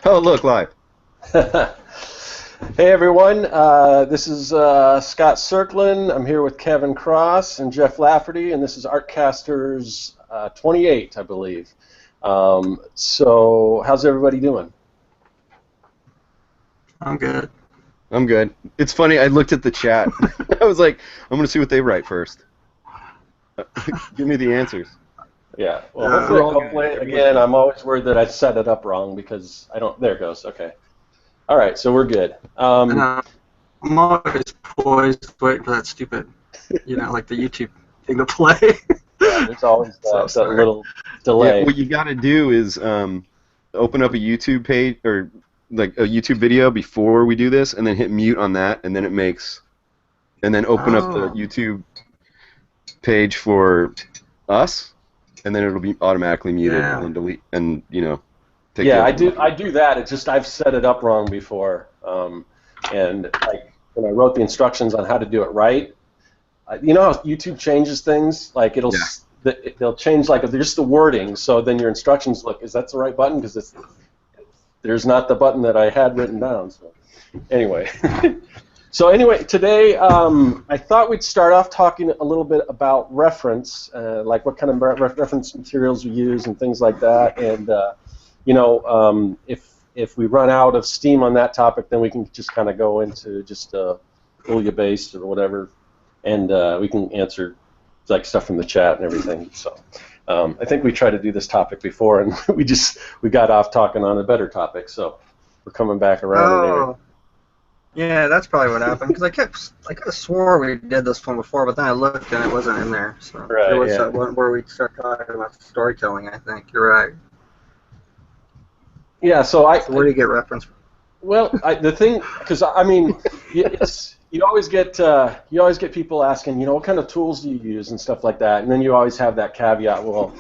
Oh, look, live. Hey everyone, this is Scott Serkland. I'm here with Kevin Cross and Jeff Lafferty, and this is Artcasters 28, I believe. So, how's everybody doing? I'm good. I'm good. It's funny, I looked at the chat. I was like, I'm going to see what they write first. Give me the answers. Yeah, well, hopefully again, I'm always worried that I set it up wrong because I don't, there it goes, okay. All right, so we're good. I'm always poised waiting for that stupid, like the YouTube thing to play. Yeah, there's always that little delay. Yeah, what you got to do is open up a YouTube page or like a YouTube video before we do this, and then hit mute on that, and then it makes, and then open up the YouTube page for us, and then it'll be automatically muted and delete, and take I do that. It's just I've set it up wrong before, and like when I wrote the instructions on how to do it right, you know how YouTube changes things, like they'll change like just the wording, so then your instructions look, is that the right button? Because there's not the button that I had written down. So anyway, today I thought we'd start off talking a little bit about reference, like what kind of reference materials we use and things like that, and if we run out of steam on that topic, then we can just kind of go into just Julia-based or whatever, and we can answer like stuff from the chat and everything. So I think we tried to do this topic before, and we got off talking on a better topic. So we're coming back around. Oh, yeah, that's probably what happened. Because I could have swore we did this one before, but then I looked and it wasn't in there. So right, it was that one where we started talking about storytelling. I think you're right. Yeah. So where do you get reference from? Well, the thing, because I mean, you always get people asking, what kind of tools do you use and stuff like that, and then you always have that caveat. Well,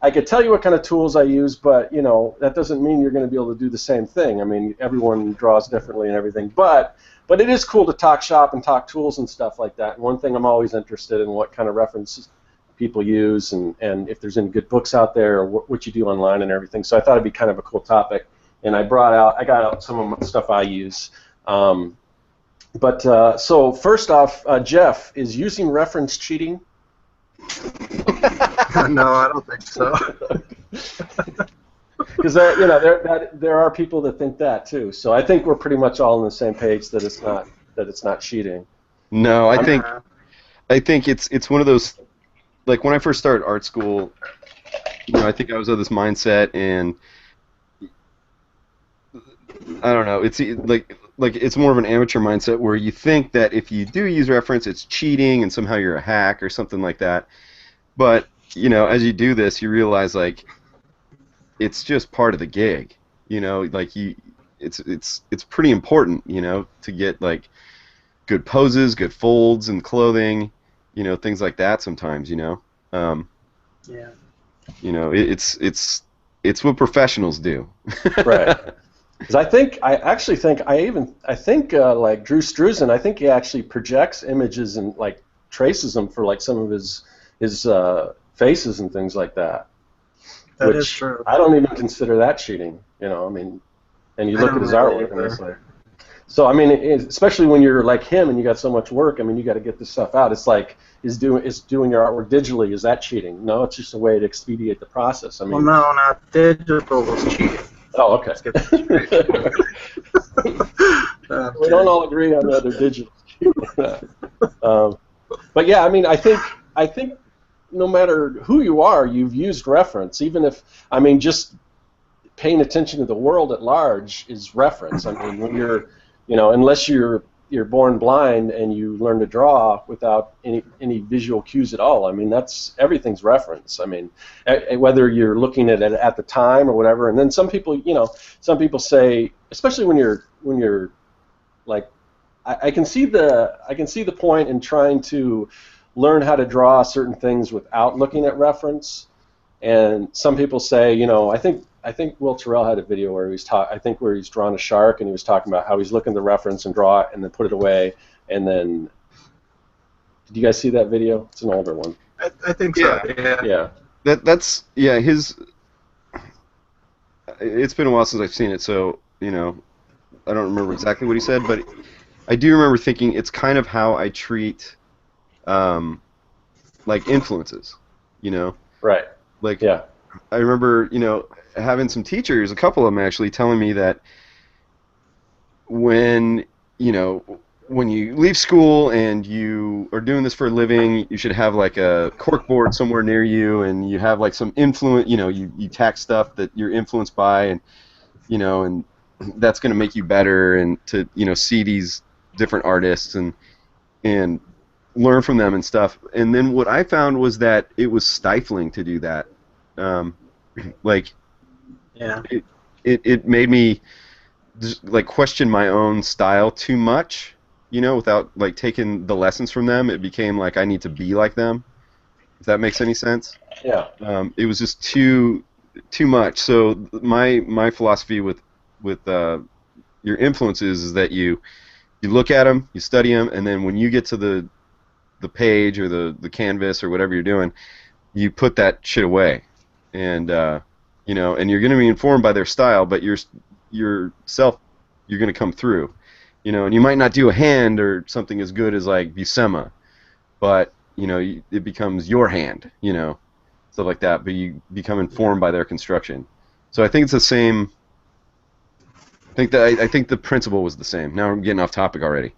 I could tell you what kind of tools I use, but that doesn't mean you're going to be able to do the same thing. I mean, everyone draws differently and everything, but it is cool to talk shop and talk tools and stuff like that. And one thing I'm always interested in, what kind of references people use, and if there's any good books out there, or what you do online and everything. So I thought it'd be kind of a cool topic, and I got out some of the stuff I use. So first off, Jeff, is using reference cheating? No, I don't think so. Because there are people that think that too. So I think we're pretty much all on the same page that it's not cheating. No, I think it's one of those, like when I first started art school, I think I was of this mindset, and I don't know, it's like it's more of an amateur mindset where you think that if you do use reference, it's cheating and somehow you're a hack or something like that. But as you do this, you realize like it's just part of the gig. Like it's pretty important, to get like good poses, good folds and clothing, things like that. Sometimes, Yeah. It's what professionals do. Right. Because I think like Drew Struzan, I think he actually projects images and like traces them for like some of his faces and things like that. That is true. I don't even consider that cheating. I mean, and you look at his artwork and it's like. So I mean, especially when you're like him and you got so much work, I mean, you got to get this stuff out. It's like, is doing your artwork digitally, is that cheating? No, it's just a way to expedite the process. I mean. Well, no, not digital was cheating. Oh, okay. Let's get that straight. We don't all agree on whether digital. But yeah, I mean, I think no matter who you are, you've used reference. Even if, I mean, just paying attention to the world at large is reference. I mean, when you're, unless you're born blind and you learn to draw without any visual cues at all, I mean, everything's reference. I mean, whether you're looking at it at the time or whatever. And then some people say, especially when you're like, I can see the point in trying to learn how to draw certain things without looking at reference. And some people say, I think Will Terrell had a video where where he's drawn a shark and he was talking about how he's looking at the reference and draw it and then put it away, and then did you guys see that video? It's an older one. I think so. Yeah. That's his. It's been a while since I've seen it, so you know, I don't remember exactly what he said, but I do remember thinking it's kind of how I treat um, like influences, you know, Right. like Yeah. I remember, having some teachers, a couple of them actually, telling me that when, you know, when you leave school and you are doing this for a living, you should have like a cork board somewhere near you, and you have like some influence, you tack stuff that you're influenced by, and that's going to make you better, and to, see these different artists and learn from them and stuff. And then what I found was that it was stifling to do that. Um, like Yeah. it made me just like question my own style too much, without like taking the lessons from them. It became like I need to be like them, if that makes any sense. Yeah. It was just too much. So my philosophy with your influences is that you look at them, you study them, and then when you get to the page or the canvas or whatever you're doing, you put that shit away, and and you're going to be informed by their style, but yourself, you're going to come through, and you might not do a hand or something as good as like Buscema, but it becomes your hand, stuff like that. But you become informed by their construction. So I think it's the same. I think the principle was the same. Now I'm getting off topic already.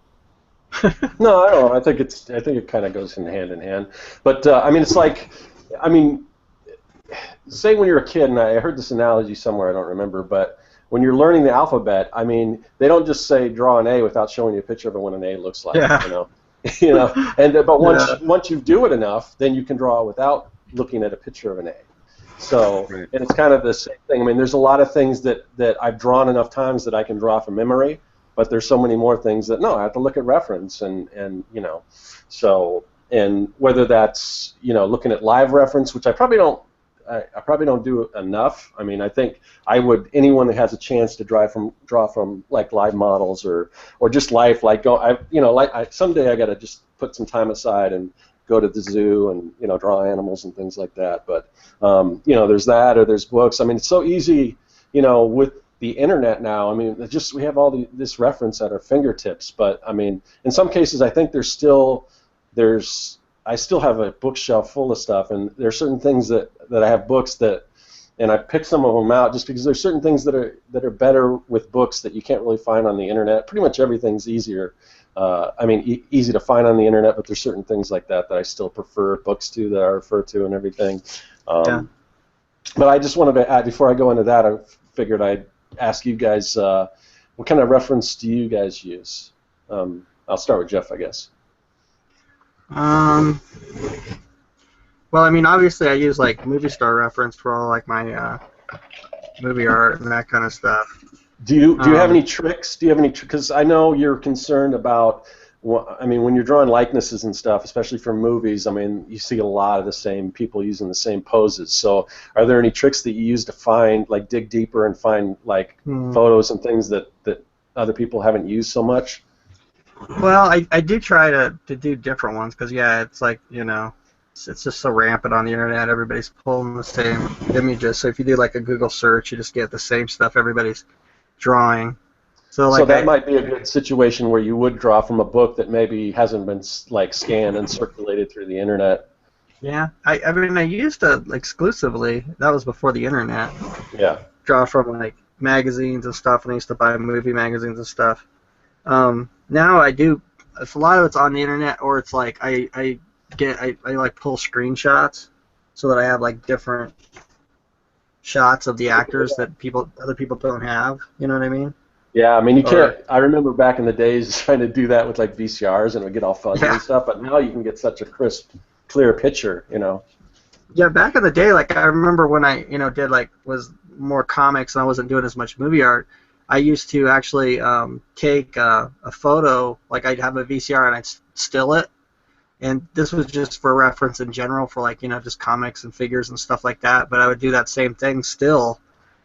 No, I don't know. I think it kind of goes in hand. But I mean, it's like, I mean, say when you're a kid, and I heard this analogy somewhere, I don't remember, but when you're learning the alphabet, I mean, they don't just say draw an A without showing you a picture of what an A looks like, Yeah. And but Yeah. once you do it enough, then you can draw without looking at a picture of an A. So, Right. and it's kind of the same thing. I mean, there's a lot of things that I've drawn enough times that I can draw from memory, but there's so many more things that no, I have to look at reference and so, and whether that's looking at live reference, which I probably don't do enough. I mean, I think anyone that has a chance to draw from like live models or just life, like someday I got to just put some time aside and go to the zoo and draw animals and things like that. But there's that, or there's books. I mean, it's so easy, with the internet now. I mean, we have all this reference at our fingertips. But I mean, in some cases, I think I still have a bookshelf full of stuff, and there are certain things that I have books that, and I picked some of them out just because there's certain things that are better with books that you can't really find on the internet. Pretty much everything's easier. I mean, easy to find on the internet, but there's certain things like that I still prefer books to, that I refer to and everything. Yeah. But I just wanted to add, before I go into that, I figured I'd ask you guys, what kind of reference do you guys use? I'll start with Jeff, I guess. Well, I mean, obviously, I use like movie star reference for all like my movie art and that kind of stuff. Do you have any tricks? Do you have any? Because I know you're concerned about. I mean, when you're drawing likenesses and stuff, especially for movies, I mean, you see a lot of the same people using the same poses. So, are there any tricks that you use to find, like, dig deeper and find like photos and things that other people haven't used so much? Well, I do try to do different ones because, yeah, it's like, it's just so rampant on the internet. Everybody's pulling the same images. So if you do like a Google search, you just get the same stuff everybody's drawing. So that might be a good situation where you would draw from a book that maybe hasn't been like scanned and circulated through the internet. Yeah, I mean, I used to exclusively, that was before the internet, Yeah. draw from like magazines and stuff, and I used to buy movie magazines and stuff. Now I do, a lot of it's on the internet, or it's like I like pull screenshots so that I have like different shots of the actors that other people don't have. You know what I mean? Yeah, I mean, you can't. I remember back in the days trying to do that with like VCRs, and it would get all fuzzy and stuff. But now you can get such a crisp, clear picture. Yeah, back in the day, like I remember when I did was more comics and I wasn't doing as much movie art. I used to actually take a photo, like I'd have a VCR and I'd still it, and this was just for reference in general for like just comics and figures and stuff like that. But I would do that same thing still,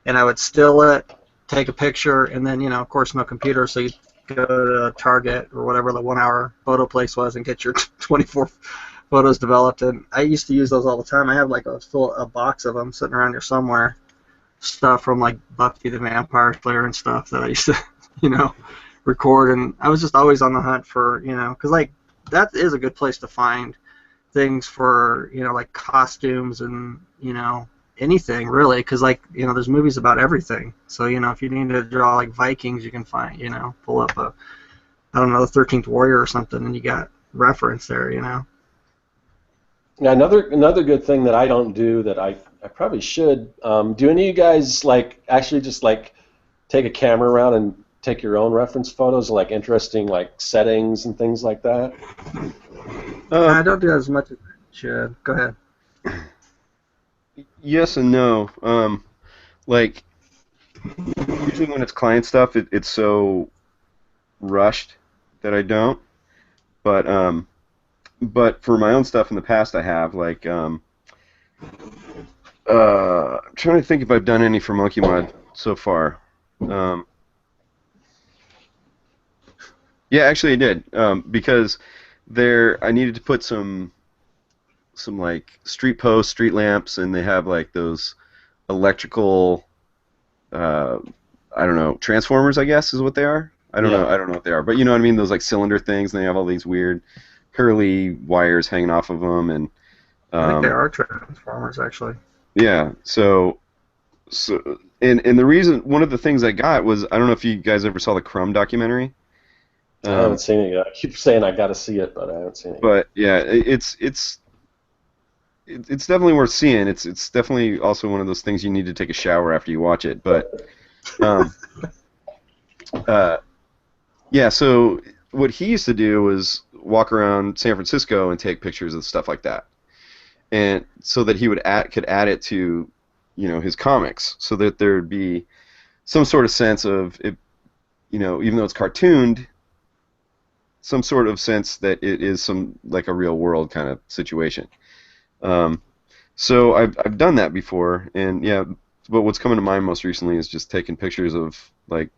and I would still it, take a picture, and then of course no computer, so you go to Target or whatever the 1 hour photo place was and get your 24 photos developed. And I used to use those all the time. I have like a box of them sitting around here somewhere. stuff from like Buffy the Vampire Slayer and stuff that I used to, you know, record, and I was just always on the hunt for, you know, because like that is a good place to find things for, you know, like costumes and, you know, anything really, because like, you know, there's movies about everything. So, you know, if you need to draw like Vikings, you can find, you know, pull up a, I don't know, the 13th Warrior or something, and you got reference there, you know. Yeah, another good thing that I don't do that I probably should. Do any of you guys like actually just like take a camera around and take your own reference photos, like interesting like settings and things like that? I don't do as much as I should. Go ahead. Yes and no. Like usually when it's client stuff, it's so rushed that I don't. But for my own stuff in the past, I have like I'm trying to think if I've done any for Monkey Mud so far. Yeah, actually I did because I needed to put some like street posts, street lamps, and they have like those electrical I don't know, transformers, I guess is what they are. I don't know what they are, but you know what I mean, those like cylinder things, and they have all these weird curly wires hanging off of them, and I think they are transformers actually. yeah, and the reason, one of the things I got was, I don't know if you guys ever saw the Crumb documentary. I haven't seen it yet. I keep saying I got to see it, but I haven't seen it. But yeah, it's definitely worth seeing. It's definitely also one of those things you need to take a shower after you watch it. But yeah, so what he used to do was walk around San Francisco and take pictures of stuff like that, and so that he could add it to, you know, his comics, so that there'd be some sort of sense of it, you know, even though it's cartooned, some sort of sense that it is some like a real world kind of situation. So I've done that before, and yeah, but what's coming to mind most recently is just taking pictures of like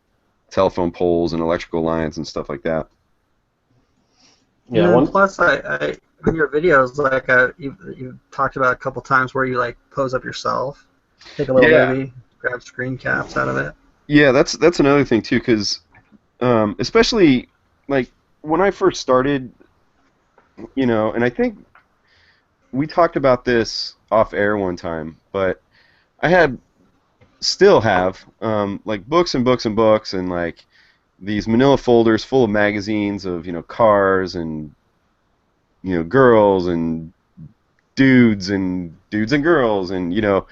telephone poles and electrical lines and stuff like that. Yeah. And plus, I in your videos, like you talked about a couple times where you like pose up yourself, take a little baby, grab screen caps out of it. Yeah, that's another thing too, because especially like when I first started, you know, and I think we talked about this off air one time, but I still have like books and books and books, and like these manila folders full of magazines of, you know, cars and, you know, girls and dudes and girls and, you know,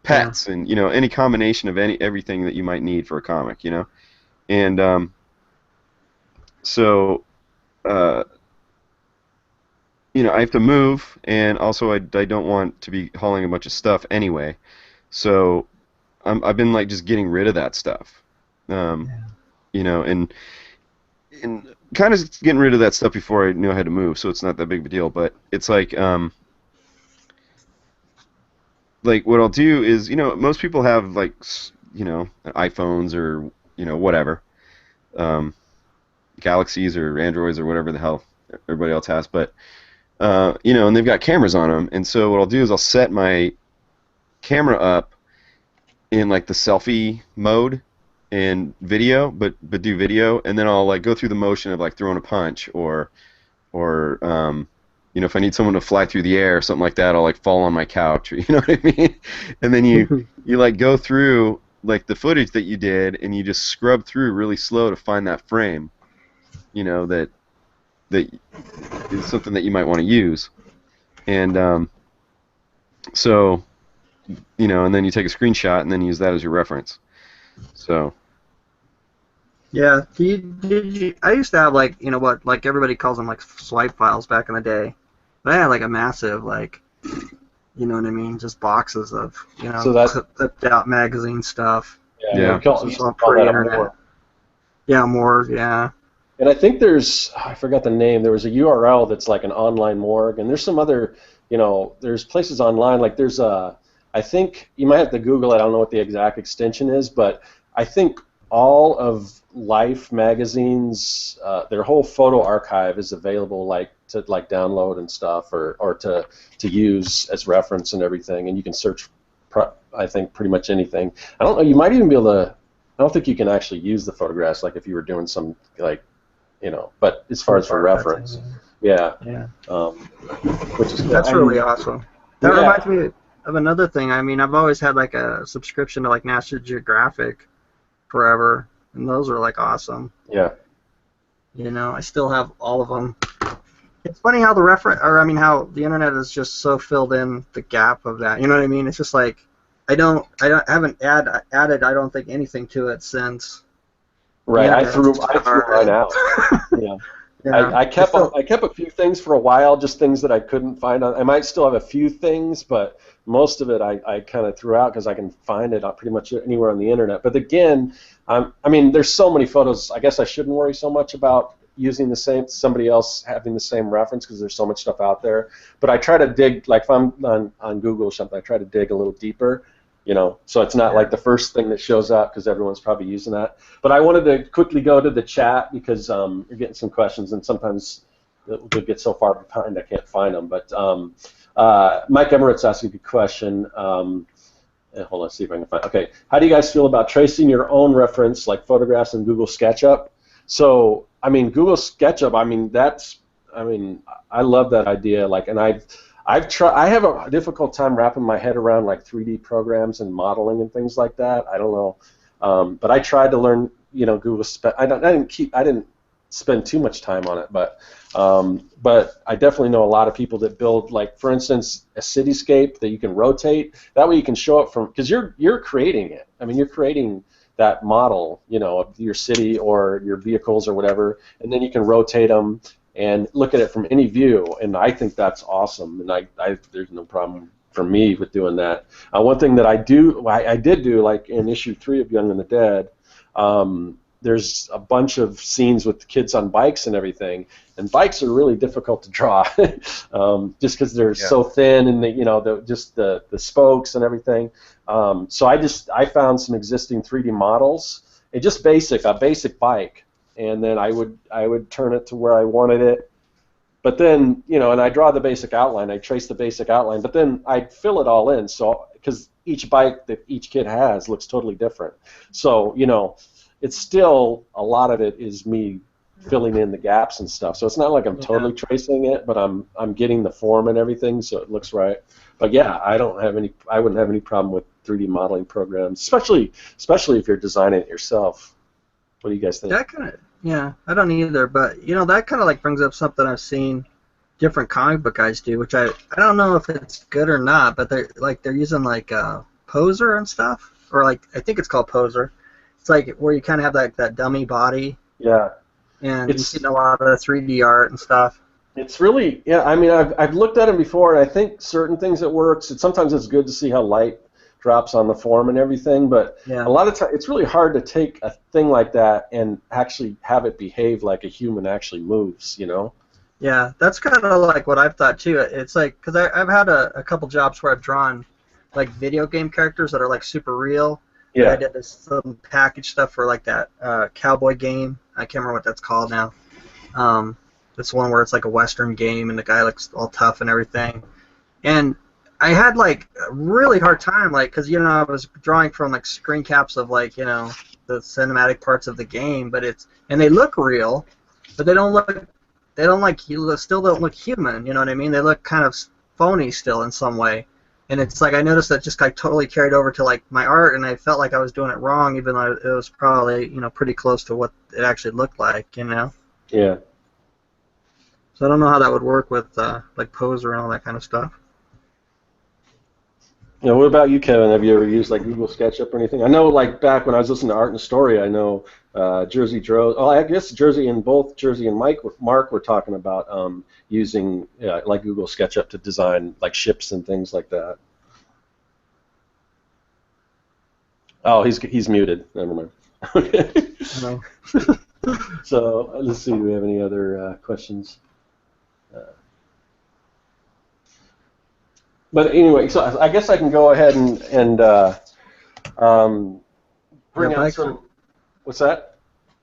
pets and, you know, any combination of everything that you might need for a comic, you know. And so you know, I have to move, and also I don't want to be hauling a bunch of stuff anyway. So I've been like just getting rid of that stuff, you know, and kind of getting rid of that stuff before I knew I had to move. So it's not that big of a deal. But it's like what I'll do is, you know, most people have like, you know, iPhones or, you know, whatever, Galaxies or Androids or whatever the hell everybody else has, but you know, and they've got cameras on them, and so what I'll do is I'll set my camera up in like the selfie mode and video, but do video, and then I'll like go through the motion of like throwing a punch, or you know, if I need someone to fly through the air or something like that, I'll like fall on my couch, or, you know what I mean? And then you like go through like the footage that you did, and you just scrub through really slow to find that frame, you know, that is something that you might want to use. And so, you know, and then you take a screenshot and then use that as your reference. So yeah, I used to have like, you know what, like everybody calls them like swipe files back in the day, but I had like a massive, like, you know what I mean, just boxes of, you know, so clipped out magazine stuff. Yeah. Pre-internet. Yeah, more. Yeah. And I think I forgot the name. There was a URL that's like an online morgue, and there's some other, you know, there's places online, like there's I think you might have to Google it. I don't know what the exact extension is, but I think all of Life magazine's their whole photo archive is available, like to like download and stuff, or to use as reference and everything, and you can search I think pretty much anything. I don't know. You might even be able to. I don't think you can actually use the photographs like if you were doing some like, But as far as for reference, yeah. Which is cool. That's really awesome. That Yeah. reminds me of another thing. I mean, I've always had like a subscription to like National Geographic forever, and those are like awesome. Yeah. I still have all of them. It's funny how how the internet is just so filled in the gap of that. You know what I mean? It's just like I haven't added I don't think anything to it since. Right. I threw mine out. Yeah. Yeah. I kept a few things for a while, just things that I couldn't find. I might still have a few things, but most of it I kind of threw out because I can find it pretty much anywhere on the internet. But again, I mean, there's so many photos. I guess I shouldn't worry so much about using somebody else having the same reference because there's so much stuff out there. But I try to dig, like if I'm on Google or something, I try to dig a little deeper. So it's not like the first thing that shows up because everyone's probably using that. But I wanted to quickly go to the chat because you're getting some questions, and sometimes we'll get so far behind I can't find them. But Mike Emmerett's asking a good question. Hold on, see if I can find. Okay, how do you guys feel about tracing your own reference, like photographs in Google SketchUp? So, I mean, Google SketchUp. I love that idea. Like, and I have a difficult time wrapping my head around like 3D programs and modeling and things like that. I don't know, but I tried to learn, Google. I didn't spend too much time on it, but I definitely know a lot of people that build, like for instance, a cityscape that you can rotate. That way you can show it from because you're creating it. I mean, you're creating that model, of your city or your vehicles or whatever, and then you can rotate them and look at it from any view, and I think that's awesome, and there's no problem for me with doing that. One thing that I did do, like in issue 3 of Young and the Dead, there's a bunch of scenes with kids on bikes and everything, and bikes are really difficult to draw, just because they're so thin and the spokes and everything. So I found some existing 3D models, and just a basic bike. And then I would turn it to where I wanted it, but then and I draw the basic outline, I trace the basic outline, but then I'd fill it all in, so because each bike that each kid has looks totally different, so it's still a lot of it is me filling in the gaps and stuff. So it's not like I'm totally tracing it, but I'm getting the form and everything, so it looks right. But yeah, I wouldn't have any problem with 3D modeling programs, especially if you're designing it yourself. What do you guys think? I don't either, but that kind of like brings up something I've seen different comic book guys do, which I don't know if it's good or not, but they're using like Poser and stuff, or like I think it's called Poser. It's like where you kind of have that dummy body. Yeah. And you've seen a lot of 3D art and stuff. It's really I mean I've looked at them before, and I think certain things it works. Sometimes it's good to see how light drops on the form and everything, but a lot of times it's really hard to take a thing like that and actually have it behave like a human actually moves, Yeah, that's kind of like what I've thought too. It's like, because I've had a couple jobs where I've drawn like video game characters that are like super real. Yeah. I did some package stuff for like that cowboy game. I can't remember what that's called now. It's one where it's like a Western game and the guy looks all tough and everything. And I had like a really hard time, like, because I was drawing from like screen caps of like the cinematic parts of the game, and they look real, but they still don't look human. You know what I mean? They look kind of phony still in some way, and it's like I noticed that just like totally carried over to like my art, and I felt like I was doing it wrong, even though it was probably pretty close to what it actually looked like. Yeah. So I don't know how that would work with like Poser and all that kind of stuff. What about you, Kevin? Have you ever used like Google SketchUp or anything? I know, like back when I was listening to Art and Story, I know Jersey drove. Oh, I guess Jersey and Mark were talking about using like Google SketchUp to design like ships and things like that. Oh, he's muted. Never mind. Okay. No. So let's see. Do we have any other questions? But anyway, so I guess I can go ahead and bring out some. What's that?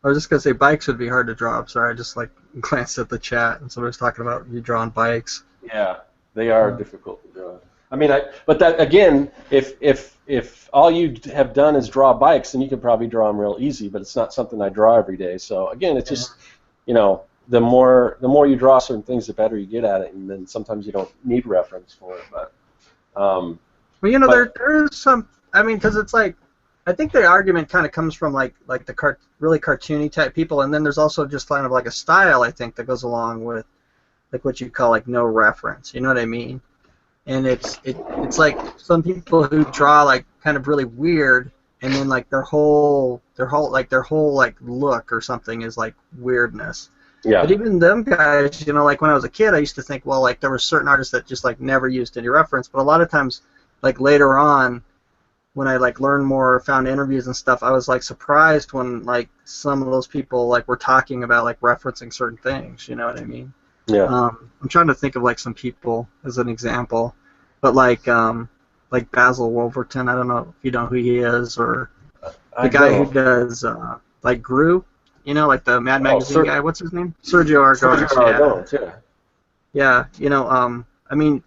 I was just gonna say bikes would be hard to draw. I'm sorry, I just like glanced at the chat and somebody was talking about you drawing bikes. Yeah, they are difficult to draw. I mean, but that again, if all you have done is draw bikes, then you can probably draw them real easy. But it's not something I draw every day. So again, it's just, you know, the more you draw certain things, the better you get at it, and then sometimes you don't need reference for it. But well, you know, there is some. I mean, because it's like, I think the argument kind of comes from like the really cartoony type people, and then there's also just kind of like a style, I think, that goes along with like what you call like no reference. You know what I mean? And it's like some people who draw like kind of really weird, and then like their whole like look or something is like weirdness. yeah, But even them guys, you know, like when I was a kid, I used to think, well, like there were certain artists that just like never used any reference. But a lot of times, like later on, when I like learned more, found interviews and stuff, I was like surprised when like some of those people like were talking about like referencing certain things. You know what I mean? yeah. I'm trying to think of like some people as an example, but like Basil Wolverton. I don't know if you know who he is, or the guy who does like Gru. You know, like the Mad Magazine guy. What's his name? Sergio Aragonés. Yeah. Yeah, you know, I mean,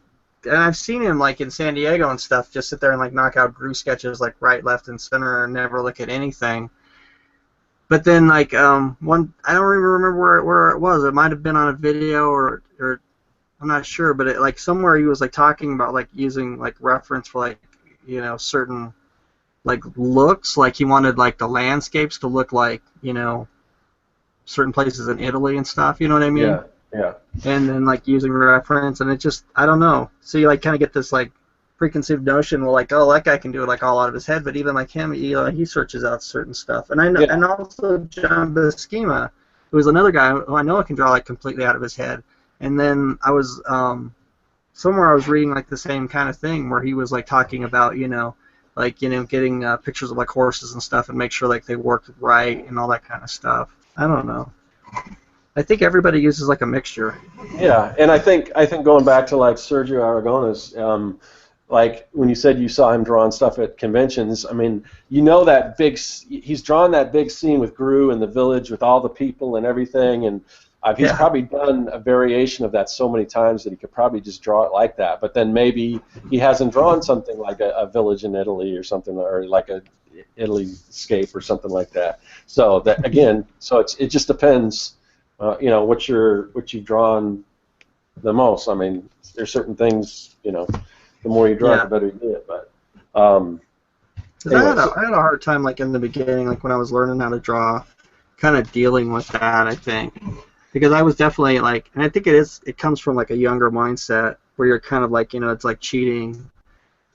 and I've seen him like in San Diego and stuff, just sit there and like knock out Gru sketches like right, left, and center, and never look at anything. But then like one, I don't even remember where it was. It might have been on a video or I'm not sure, but it, like somewhere he was like talking about like using like reference for like, you know, certain like looks, like he wanted like the landscapes to look like, you know, certain places in Italy and stuff. You know what I mean? Yeah. Yeah. And then like using reference, and it just, I don't know. So you like kind of get this like preconceived notion, well, like, oh, that guy can do it like all out of his head, but even like him, he searches out certain stuff. And I know, and also John Buscema, who is another guy who I know can draw like completely out of his head. And then I was somewhere I was reading like the same kind of thing where he was like talking about, you know, like, you know, getting pictures of like horses and stuff and make sure like they worked right and all that kind of stuff. I don't know. I think everybody uses like a mixture. Yeah, and I think going back to like Sergio Aragonés, like when you said you saw him drawing stuff at conventions, I mean, you know that he's drawn that big scene with Gru and the village with all the people and everything, and he's probably done a variation of that so many times that he could probably just draw it like that. But then maybe he hasn't drawn something like a village in Italy or something, or like a Italy scape or something like that. So that again, it just depends. You know, what you've drawn the most. I mean, there's certain things, you know, the more you draw, the better you get. But anyway, I had a hard time, like in the beginning, like when I was learning how to draw, kind of dealing with that. I think because I was definitely like, and I think it comes from like a younger mindset where you're kind of like, you know, it's like cheating.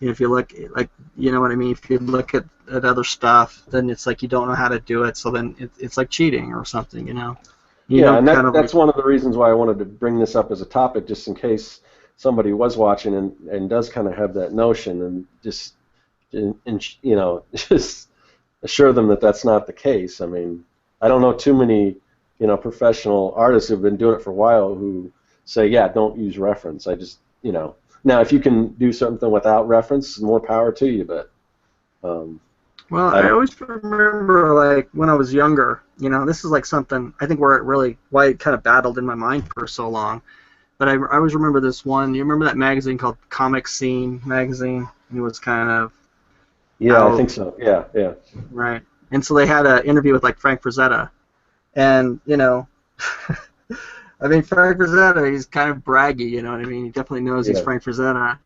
You know, if you look like, you know what I mean. If you look at other stuff, then it's like you don't know how to do it, so then it's like cheating or something, you know. Yeah, and that's one of the reasons why I wanted to bring this up as a topic, just in case somebody was watching and does kind of have that notion, and just you know, just assure them that that's not the case. I mean, I don't know too many, you know, professional artists who've been doing it for a while who say, yeah, don't use reference. I just, you know, now if you can do something without reference, more power to you, but. Well, I always remember, like, when I was younger, you know, this is, like, something, I think why it kind of battled in my mind for so long, but I always remember this one, you remember that magazine called Comic Scene magazine? It was kind of... Yeah, I think so, yeah. Right. And so they had an interview with, like, Frank Frazetta, and, you know, I mean, Frank Frazetta, he's kind of braggy, you know what I mean? He definitely knows he's Frank Frazetta.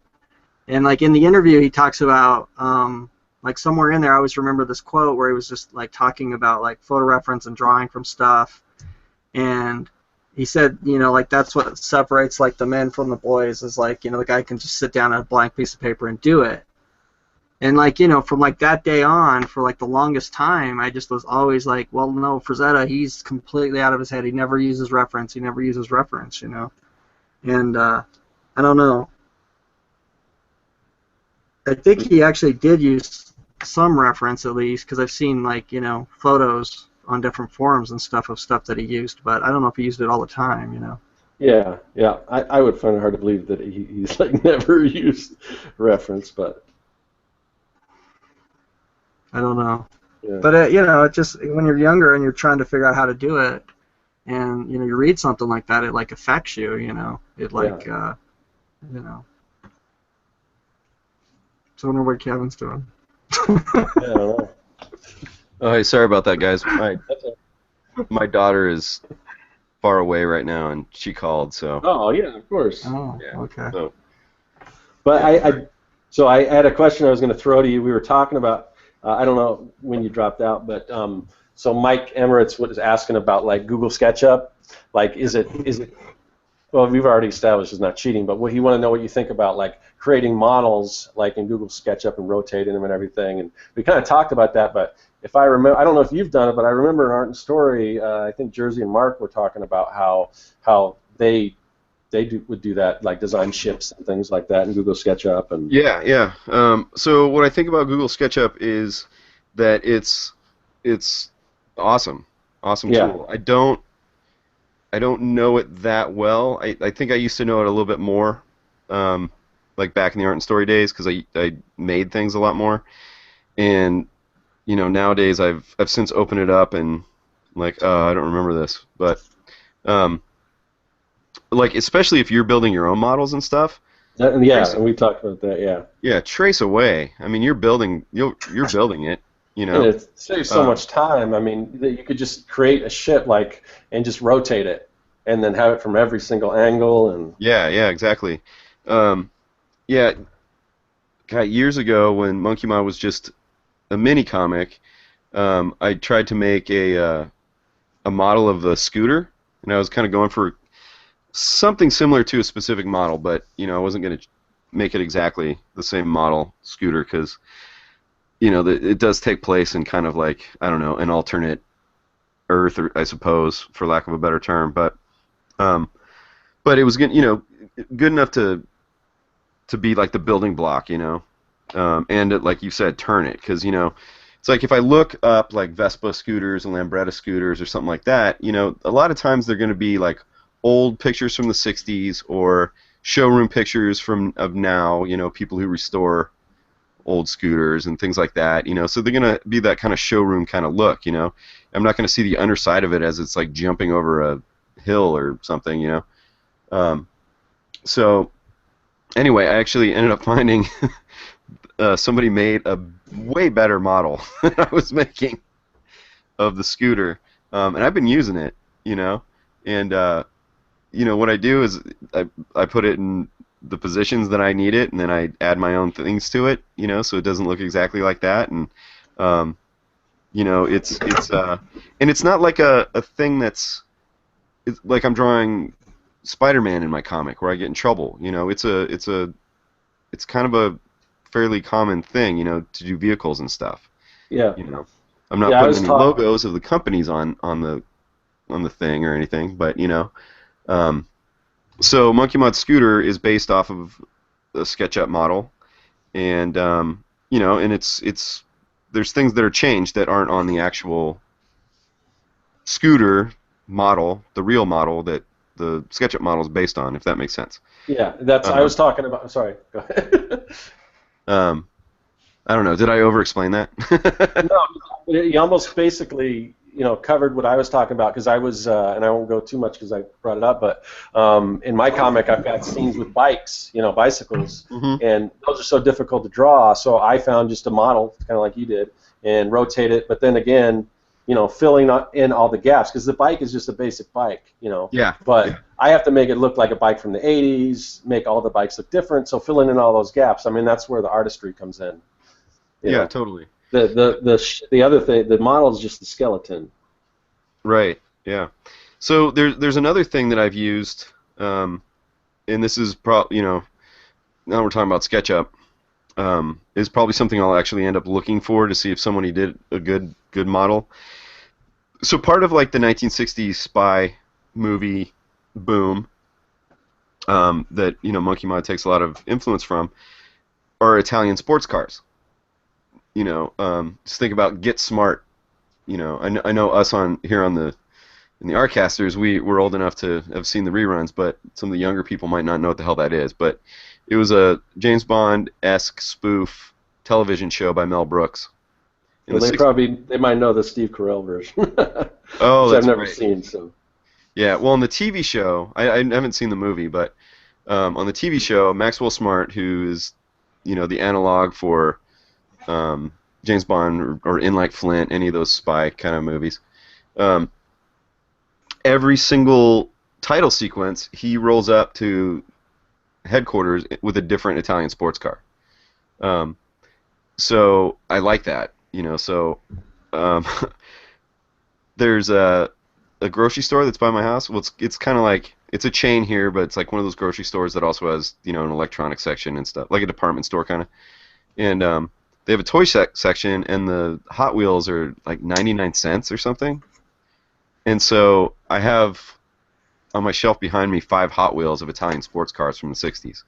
And, like, in the interview, he talks about... like somewhere in there, I always remember this quote where he was just like talking about like photo reference and drawing from stuff, and he said, you know, like that's what separates like the men from the boys is like, you know, the guy can just sit down on a blank piece of paper and do it. And like, you know, from like that day on, for like the longest time, I just was always like, well, no, Frazetta, he's completely out of his head. He never uses reference. You know. And I don't know. I think he actually did use some reference at least, because I've seen like, you know, photos on different forums and stuff of stuff that he used, but I don't know if he used it all the time, you know. Yeah. I would find it hard to believe that he's like never used reference, but I don't know. Yeah. But you know, it just when you're younger and you're trying to figure out how to do it, and you know, you read something like that, it like affects you, you know. It like you know. wonder what Kevin's doing. Yeah, I don't know. Oh, hey, sorry about that, guys. My daughter is far away right now, and she called, so Oh yeah, of course. Oh, yeah. okay. So, But yeah, so I had a question I was going to throw to you. We were talking about, I don't know when you dropped out, but so Mike Emirates was asking about like Google SketchUp. Like, is it? Well, we've already established it's not cheating, but he want to know what you think about like creating models like in Google SketchUp and rotating them and everything. And we kind of talked about that, but if I remember, I don't know if you've done it, but I remember in Art and Story, I think Jersey and Mark were talking about how they would do that, like design ships and things like that in Google SketchUp. And yeah. So what I think about Google SketchUp is that it's awesome tool. I don't know it that well. I think I used to know it a little bit more, like back in the Art and Story days, because I made things a lot more. And nowadays I've since opened it up and like, oh, I don't remember this, but like especially if you're building your own models and stuff. and we talked about that. Yeah, trace away. I mean, you're building it. And it saves so much time. I mean, that you could just create a ship and just rotate it, and then have it from every single angle. And yeah, exactly. Yeah, God, years ago when Monkey Mod was just a mini comic, I tried to make a model of the scooter, and I was kind of going for something similar to a specific model, but I wasn't going to make it exactly the same model scooter because it does take place in kind of like, I don't know, an alternate Earth, or I suppose, for lack of a better term, but it was good, good enough to be like the building block, and like you said, turn it, because it's like if I look up like Vespa scooters and Lambretta scooters or something like that, a lot of times they're going to be like old pictures from the '60s or showroom pictures of now, people who restore old scooters and things like that, so they're going to be that kind of showroom kind of look, I'm not going to see the underside of it as it's like jumping over a hill or something, so anyway, I actually ended up finding somebody made a way better model than I was making of the scooter, and I've been using it, and what I do is I put it in the positions that I need it, and then I add my own things to it, so it doesn't look exactly like that, and it's and it's not like a thing it's like I'm drawing Spider-Man in my comic where I get in trouble, it's kind of a fairly common thing, to do vehicles and stuff. yeah, I'm not putting any logos of the companies on the thing or anything, but so Monkey Mod Scooter is based off of a SketchUp model, and and it's there's things that are changed that aren't on the actual scooter model, the real model that the SketchUp model is based on, if that makes sense. Yeah, I was talking about. Sorry, go ahead. I don't know. Did I over-explain that? No, you almost basically covered what I was talking about, because I was, and I won't go too much because I brought it up, but in my comic I've got scenes with bikes, bicycles, and those are so difficult to draw, so I found just a model, kind of like you did, and rotate it, but then again, filling in all the gaps, because the bike is just a basic bike, Yeah. but yeah. I have to make it look like a bike from the 80s, make all the bikes look different, so filling in all those gaps, I mean, that's where the artistry comes in. Yeah, totally. The other thing, the model is just the skeleton. Right. Yeah. So there's another thing that I've used, and this is now we're talking about SketchUp, is probably something I'll actually end up looking for to see if somebody did a good model. So part of like the 1960s spy movie boom, that Monkey Mod takes a lot of influence from, are Italian sports cars. Just think about Get Smart. I know us in the Artcasters, we're old enough to have seen the reruns, but some of the younger people might not know what the hell that is. But it was a James Bond-esque spoof television show by Mel Brooks. Well, they might know the Steve Carell version. Oh, which that's I've never great. seen. So. Yeah, well, on the TV show, I haven't seen the movie, but on the TV show, Maxwell Smart, who is the analog for James Bond or In Like Flint, any of those spy kind of movies. Um, every single title sequence, he rolls up to headquarters with a different Italian sports car. Um, so I like that, So um, there's a grocery store that's by my house. Well, it's kind of like it's a chain here, but it's like one of those grocery stores that also has an electronics section and stuff, like a department store kind of. And they have a toy section, and the Hot Wheels are like 99 cents or something. And so I have on my shelf behind me 5 Hot Wheels of Italian sports cars from the 60s.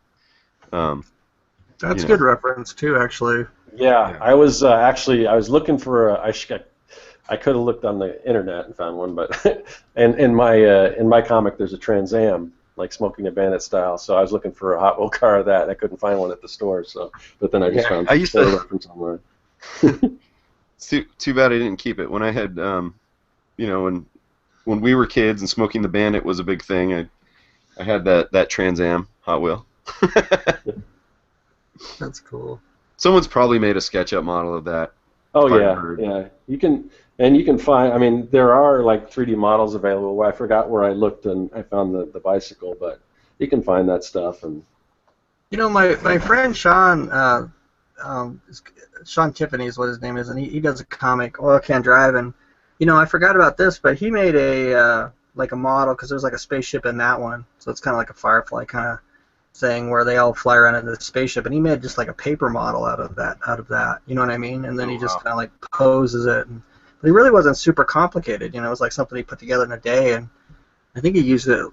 That's good reference too, actually. Yeah, I was I was looking for I could have looked on the internet and found one, but and in my comic there's a Trans Am, like Smoking the Bandit style. So I was looking for a Hot Wheel car of that, and I couldn't find one at the store. So, but then I just found I used to reference online. too bad I didn't keep it when I had when we were kids and Smoking the Bandit was a big thing. I had that Trans Am Hot Wheel. That's cool. Someone's probably made a SketchUp model of that. Oh yeah. You can find. I mean, there are like 3D models available. I forgot where I looked and I found the bicycle, but you can find that stuff. And my friend Sean, Sean Tiffany is what his name is, and he does a comic, Oil Can Drive, and I forgot about this, but he made a like a model because there's like a spaceship in that one, so it's kind of like a Firefly kind of thing where they all fly around in the spaceship, and he made just like a paper model out of that, you know what I mean? And then he just kind of like poses it, but he really wasn't super complicated, it was like something he put together in a day, and I think he used it,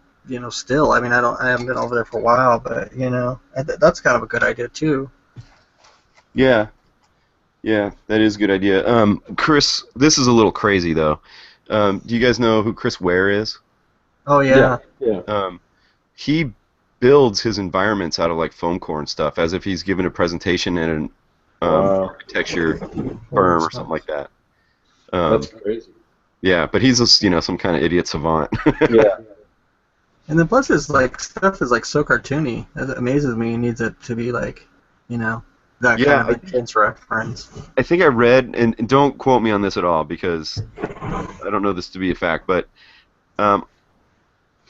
still. I mean, I haven't been over there for a while, but that's kind of a good idea too. Yeah, that is a good idea. Chris, this is a little crazy though. Do you guys know who Chris Ware is? Oh yeah. He builds his environments out of like foam core and stuff, as if he's given a presentation at an architecture firm or something like that. That's crazy. Yeah, but he's some kind of idiot savant. Yeah. And then plus his like stuff is like so cartoony. It amazes me. He needs it to be like, that kind of intense reference. I think I read, and don't quote me on this at all because I don't know this to be a fact, but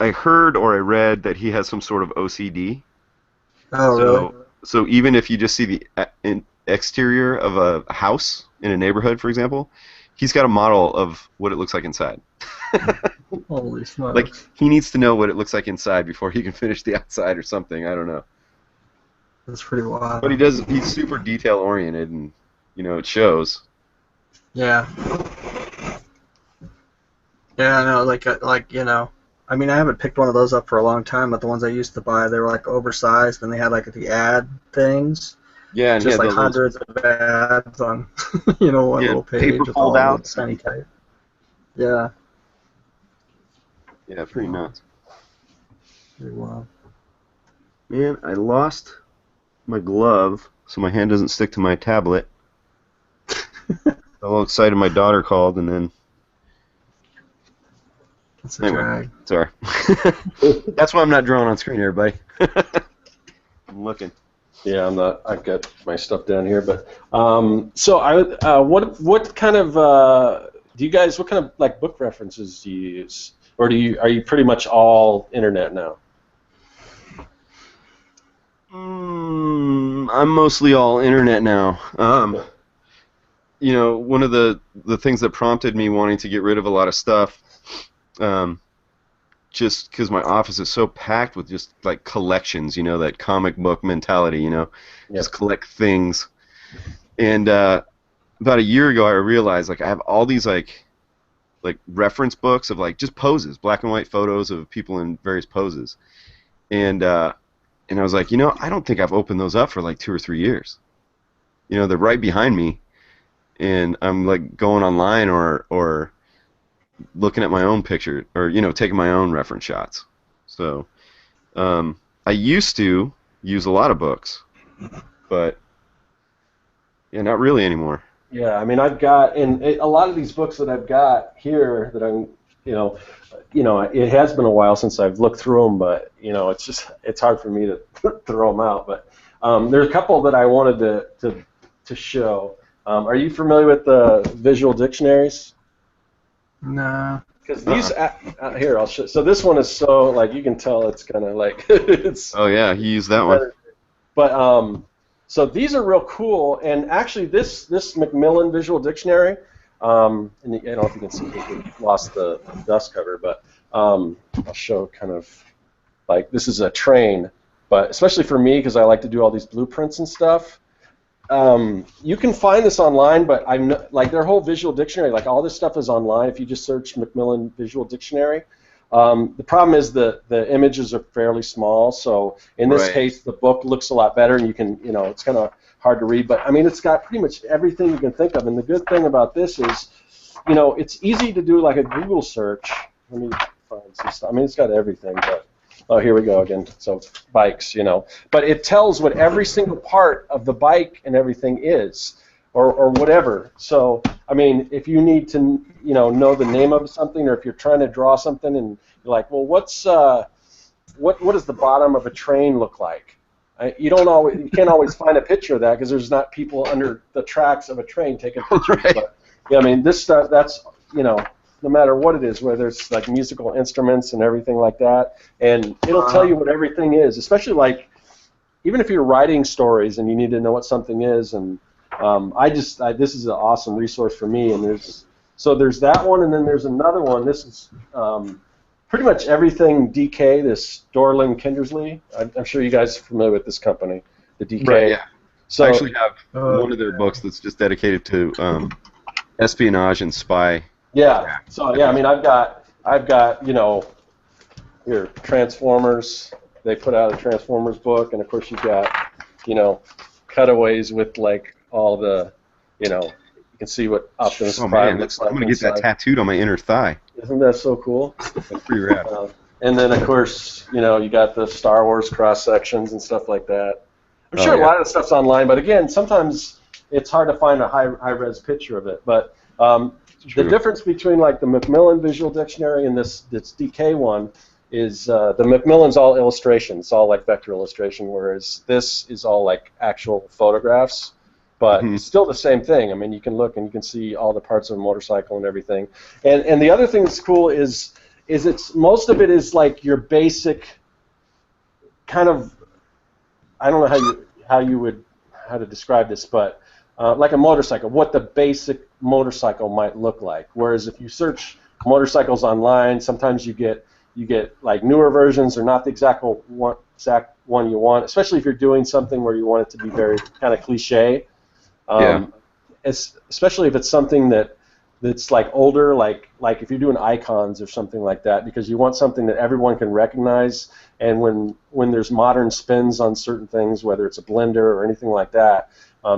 I heard or I read that he has some sort of OCD. Oh, really? So even if you just see the exterior of a house in a neighborhood, for example, he's got a model of what it looks like inside. Holy smokes. Like, he needs to know what it looks like inside before he can finish the outside or something. I don't know. That's pretty wild. But he's super detail-oriented, and, it shows. Yeah. Yeah, I know, I mean, I haven't picked one of those up for a long time, but the ones I used to buy, they were like oversized, and they had like the ad things. Yeah, and just like hundreds of ads on, one little page paper with all fold-out. tiny type. Yeah. Yeah, pretty nuts. Pretty wild. Man, I lost my glove, so my hand doesn't stick to my tablet. I'm all excited. My daughter called, and then. That's a drag. Sorry. That's why I'm not drawing on screen, everybody. I'm looking. Yeah, I'm not. I've got my stuff down here, but so what kind of do you guys? What kind of like book references do you use, or are you pretty much all internet now? I'm mostly all internet now. One of the things that prompted me wanting to get rid of a lot of stuff. Just because my office is so packed with just like collections, that comic book mentality, just collect things. And about a year ago, I realized like I have all these like reference books of like just poses, black and white photos of people in various poses, and I was like, I don't think I've opened those up for like 2 or 3 years. They're right behind me, and I'm like going online or looking at my own picture, or taking my own reference shots. So I used to use a lot of books, but not really anymore. Yeah, I mean, I've got a lot of these books that I've got here that I'm, it has been a while since I've looked through them, but it's hard for me to throw them out. But There's a couple that I wanted to show. Are you familiar with the visual dictionaries? No. Because these here, I'll show. So this one is so like you can tell it's kind of like it's. Oh yeah, you used that one. But so these are real cool, and actually this Macmillan Visual Dictionary, and I don't know if you can see, we lost the dust cover, but I'll show kind of like this is a train, but especially for me because I like to do all these blueprints and stuff. You can find this online, but like their whole visual dictionary, like all this stuff is online if you just search Macmillan Visual Dictionary. The problem is the images are fairly small, so in this case the book looks a lot better, and you can, it's kind of hard to read, but I mean it's got pretty much everything you can think of, and the good thing about this is, it's easy to do like a Google search. Let me find some stuff. I mean it's got everything, but oh, here we go again. So bikes, but it tells what every single part of the bike and everything is, or whatever. So, I mean, if you need to, know the name of something, or if you're trying to draw something, and you're like, well, what does the bottom of a train look like? You can't always find a picture of that because there's not people under the tracks of a train taking pictures. Right. But yeah, I mean, this stuff, that's no matter what it is, whether it's like musical instruments and everything like that, and it'll tell you what everything is, especially like even if you're writing stories and you need to know what something is, and this is an awesome resource for me, and there's that one, and then there's another one. This is pretty much everything DK, this Dorland Kindersley. I'm sure you guys are familiar with this company, the DK. Right, yeah. So I actually have one of their books that's just dedicated to espionage and spy. Yeah. So yeah, I mean, I've got here Transformers. They put out a Transformers book, and of course you've got cutaways with like all the you can see what Optimus Prime looks like. I'm gonna get that tattooed on my inner thigh. Isn't that so cool? That's pretty rad. And then of course you got the Star Wars cross sections and stuff like that. I'm sure a lot of the stuff's online, but again, sometimes it's hard to find a high res picture of it. But the difference between like the Macmillan Visual Dictionary and this DK one is the Macmillan's all illustration. It's all like vector illustration, whereas this is all like actual photographs. But it's still the same thing. I mean, you can look and you can see all the parts of a motorcycle and everything. And the other thing that's cool is it's most of it is like your basic kind of, I don't know how to describe this, but like a motorcycle, what the basic motorcycle might look like. Whereas if you search motorcycles online, sometimes you get like newer versions or not the exact one you want, especially if you're doing something where you want it to be very kind of cliche. Especially if it's something that's like older, like if you're doing icons or something like that, because you want something that everyone can recognize. And when there's modern spins on certain things, whether it's a blender or anything like that,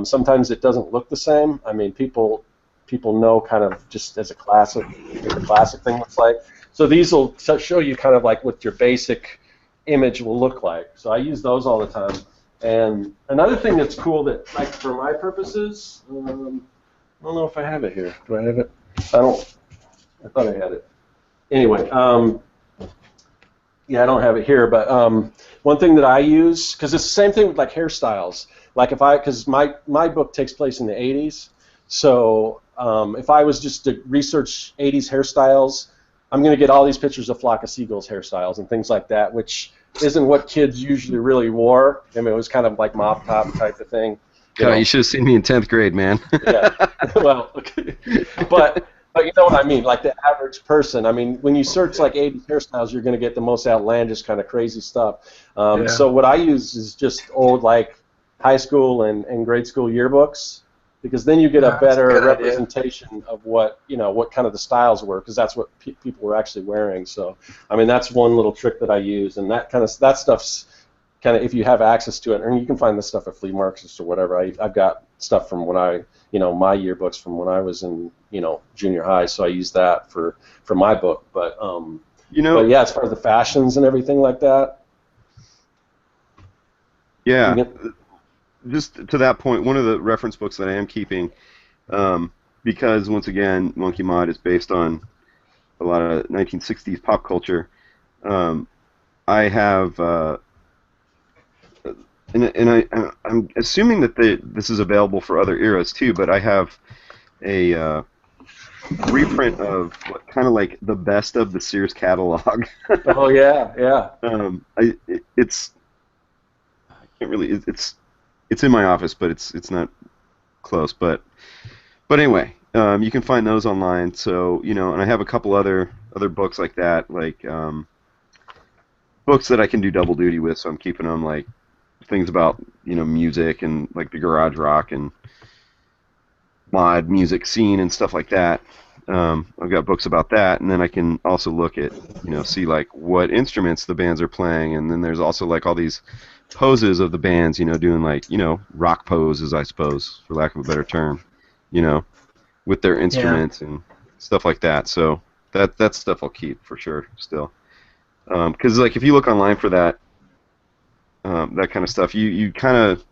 sometimes it doesn't look the same. I mean, people know kind of just as a classic thing looks like. So these will show you kind of like what your basic image will look like. So I use those all the time. And another thing that's cool that, like, for my purposes, I don't know if I have it here. Do I have it? I thought I had it. Anyway, yeah, I don't have it here. But one thing that I use, because it's the same thing with like hairstyles. Like because my book takes place in the 80s, so if I was just to research 80s hairstyles, I'm going to get all these pictures of Flock of Seagulls hairstyles and things like that, which isn't what kids usually really wore. I mean, it was kind of like mop top type of thing. You should have seen me in 10th grade, man. Yeah, well, but you know what I mean, like the average person. I mean, when you search like 80s hairstyles, you're going to get the most outlandish kind of crazy stuff. So what I use is just old like high school and grade school yearbooks, because then you get a better representation of what kind of the styles were, because that's what people were actually wearing. So I mean, that's one little trick that I use, and that stuff's kind of, if you have access to it, and you can find this stuff at flea markets or whatever. I've got stuff from when my yearbooks from when I was in junior high, so I use that for my book. But but yeah, as far as the fashions and everything like that. Yeah. Just to that point, one of the reference books that I am keeping, because once again, Monkey Mod is based on a lot of 1960s pop culture. I have I'm assuming that this is available for other eras too, but I have a reprint of what kind of like the best of the Sears catalog. Oh yeah, yeah. It's I can't really it's in my office, but it's not close. But anyway, you can find those online. So and I have a couple other books like that, like books that I can do double duty with. So I'm keeping them like things about music and like the garage rock and mod music scene and stuff like that. I've got books about that, and then I can also look at see like what instruments the bands are playing, and then there's also like all these poses of the bands, doing like rock poses, I suppose, for lack of a better term, with their instruments and stuff like that. So that stuff I'll keep for sure still, because like if you look online for that that kind of stuff, you kind of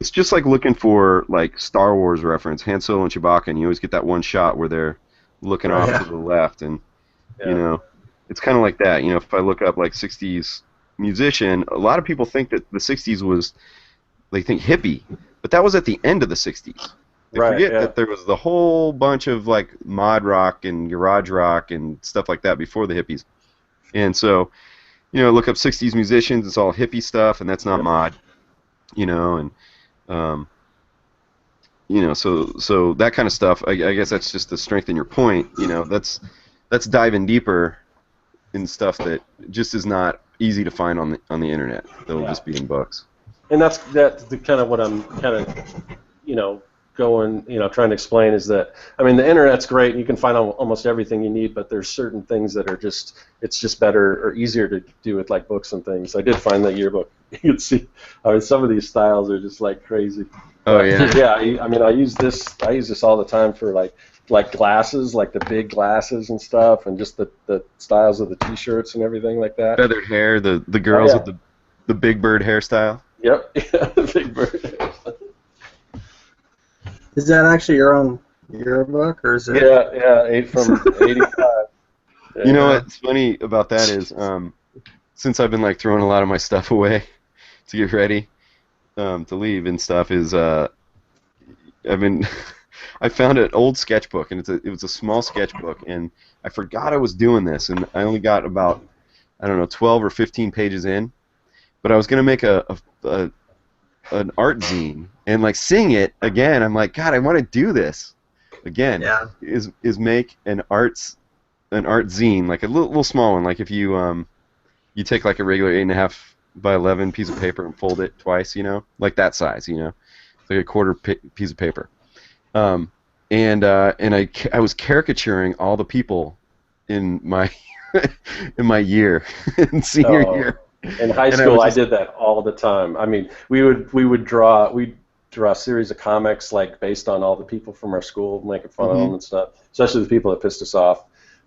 it's just like looking for like Star Wars reference, Han Solo and Chewbacca, and you always get that one shot where they're looking off to the left, and it's kind of like that. If I look up like '60s musician, a lot of people think that the '60s was they think hippie, but that was at the end of the '60s. They forget that there was the whole bunch of like mod rock and garage rock and stuff like that before the hippies, and so look up '60s musicians, it's all hippie stuff, and that's not mod, and so that kind of stuff. I guess that's just to strengthen your point. That's diving deeper in stuff that just is not easy to find on the internet. That'll just be in books. And that's the kind of what I'm kind of going trying to explain is that I mean the internet's great and you can find almost everything you need, but there's certain things that are it's just better or easier to do with like books and things. I did find that yearbook. You can see, I mean, some of these styles are just like crazy. Oh yeah. Yeah, I mean, I use this all the time for like glasses, like the big glasses and stuff, and just the styles of the T-shirts and everything like that. Feathered hair, the girls with the big bird hairstyle. Yep, the big bird hairstyle. Is that actually your own yearbook, or is it? Yeah, from '85. Yeah. You know what's funny about that is, since I've been like throwing a lot of my stuff away to get ready to leave and stuff, is I found an old sketchbook, and it was a small sketchbook, and I forgot I was doing this, and I only got about 12 or 15 pages in, but I was gonna make an art zine, and like seeing it again, I'm like, God, I want to do this again. Yeah. Is make an art zine, like a little small one, like if you you take like a regular 8.5 by 11 piece of paper and fold it twice, like that size, like a quarter piece of paper. And I was caricaturing all the people in my in my year, in senior year. In high school, I did that all the time. I mean, we'd draw a series of comics like based on all the people from our school, making fun of them and stuff, especially the people that pissed us off.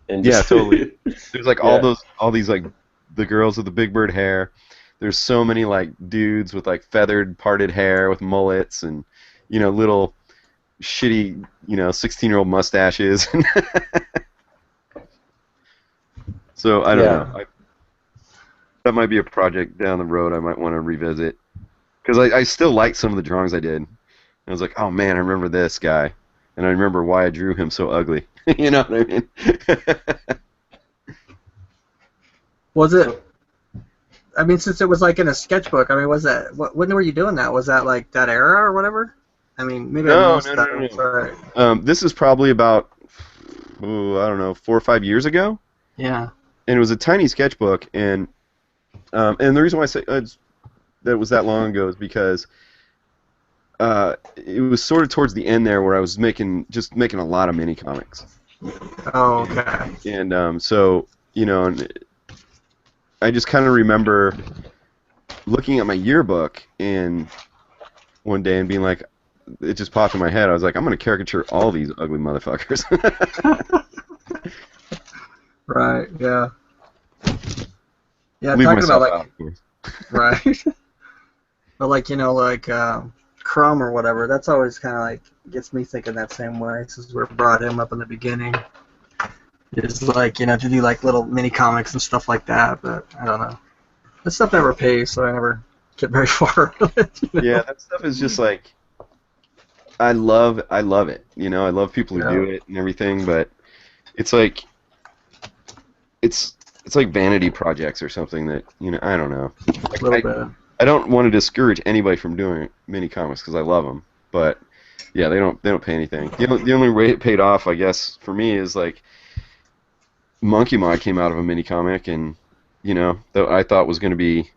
And just totally. There's like all these like the girls with the big bird hair. There's so many like dudes with like feathered parted hair with mullets and little shitty 16-year-old mustaches. So I don't know. That might be a project down the road I might want to revisit, because I still like some of the drawings I did. I was like, oh man, I remember this guy, and I remember why I drew him so ugly. You know what I mean? Was it? I mean, since it was like in a sketchbook, I mean, was that when were you doing that? Was that like that era or whatever? I mean, maybe I missed that. No. This is probably about 4 or 5 years ago. Yeah. And it was a tiny sketchbook, and the reason why I say that it was that long ago is because it was sort of towards the end there where I was making a lot of mini comics. Oh, okay. And so I just kind of remember looking at my yearbook and one day and being like, it just popped in my head. I was like, I'm going to caricature all these ugly motherfuckers. Right. Yeah. Yeah. Leave Talking about like. out, of course. Right. But like Crumb or whatever. That's always kind of like gets me thinking that same way. Since we brought him up in the beginning. Is like to do like little mini comics and stuff like that, but I don't know. That stuff never pays, so I never get very far. Yeah, that stuff is just like I love it. You know, I love people who do it and everything, but it's like it's like vanity projects or something that, you know, I don't know. A little bit. I don't want to discourage anybody from doing mini comics because I love them, but yeah, they don't pay anything. The only way it paid off, I guess, for me is like Monkey Mod came out of a mini comic, and you know, that I thought was going to be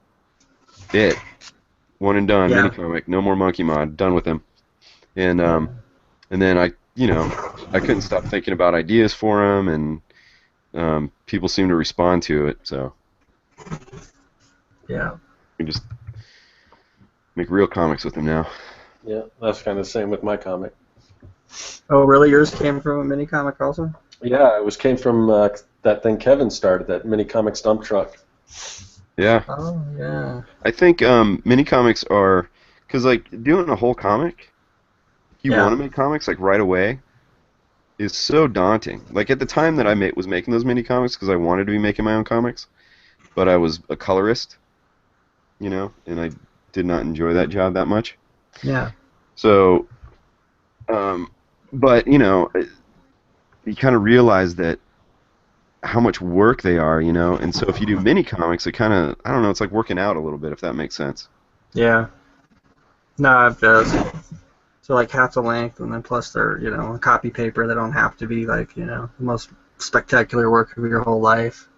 it, one and done, mini comic, no more Monkey Mod, done with him, and then I couldn't stop thinking about ideas for him, and people seem to respond to it, so yeah, we just make real comics with him now. Yeah, that's kind of the same with my comic. Oh, really? Yours came from a mini comic also? Yeah, it came from that thing Kevin started, that mini comics dump truck. Yeah. Oh, yeah. I think mini comics are, because like doing a whole comic, if you want to make comics like right away, is so daunting. Like at the time that I was making those mini comics, because I wanted to be making my own comics, but I was a colorist, you know, and I did not enjoy that job that much. Yeah. So, but you know, you kind of realize that how much work they are, you know, and so if you do mini comics, it kind of, I don't know, it's like working out a little bit, if that makes sense. Yeah. No, it does. So like half the length, and then plus they're, you know, copy paper. They don't have to be like, you know, the most spectacular work of your whole life.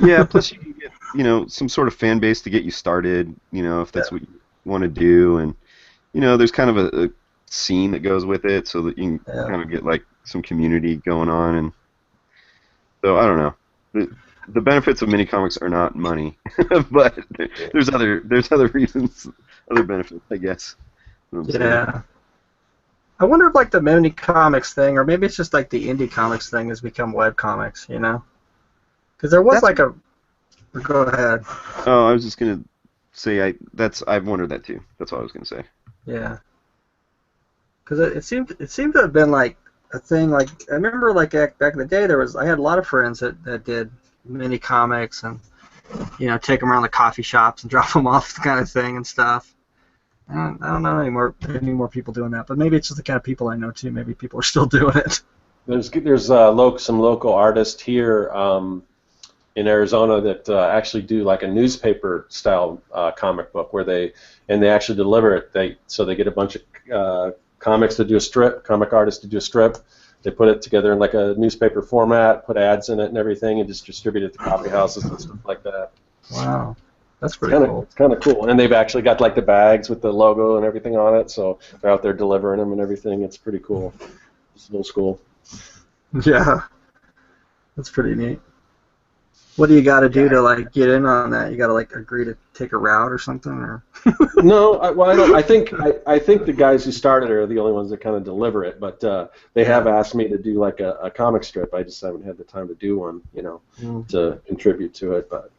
Yeah, plus you can get, you know, some sort of fan base to get you started, you know, if that's what you want to do, and you know, there's kind of a scene that goes with it, so that you can kind of get like some community going on, and so I don't know. The benefits of mini comics are not money, but there's other reasons, other benefits, I guess. Yeah. I wonder if like the mini comics thing, or maybe it's just like the indie comics thing, has become web comics, you know? Because there was Go ahead. Oh, I was just gonna say I've wondered that too. That's all I was gonna say. Yeah. Because it seemed to have been like a thing. Like I remember, like back in the day, I had a lot of friends that did mini comics, and you know, take them around the coffee shops and drop them off, kind of thing and stuff. I don't know any more people doing that, but maybe it's just the kind of people I know too. Maybe people are still doing it. There's some local artists here in Arizona that actually do like a newspaper style comic book where they actually deliver it. So they get a bunch of comics to do a strip, comic artists to do a strip. They put it together in like a newspaper format, put ads in it and everything, and just distribute it to coffee houses and stuff like that. Wow. That's pretty cool. It's kind of cool. And they've actually got like the bags with the logo and everything on it, so they're out there delivering them and everything. It's pretty cool. It's old school. Yeah. That's pretty neat. What do you got to do to like get in on that? You got to like agree to take a route or something, or? No, I don't. I think the guys who started it are the only ones that kind of deliver it. But they have asked me to do like a comic strip. I just haven't had the time to do one, you know, to contribute to it. But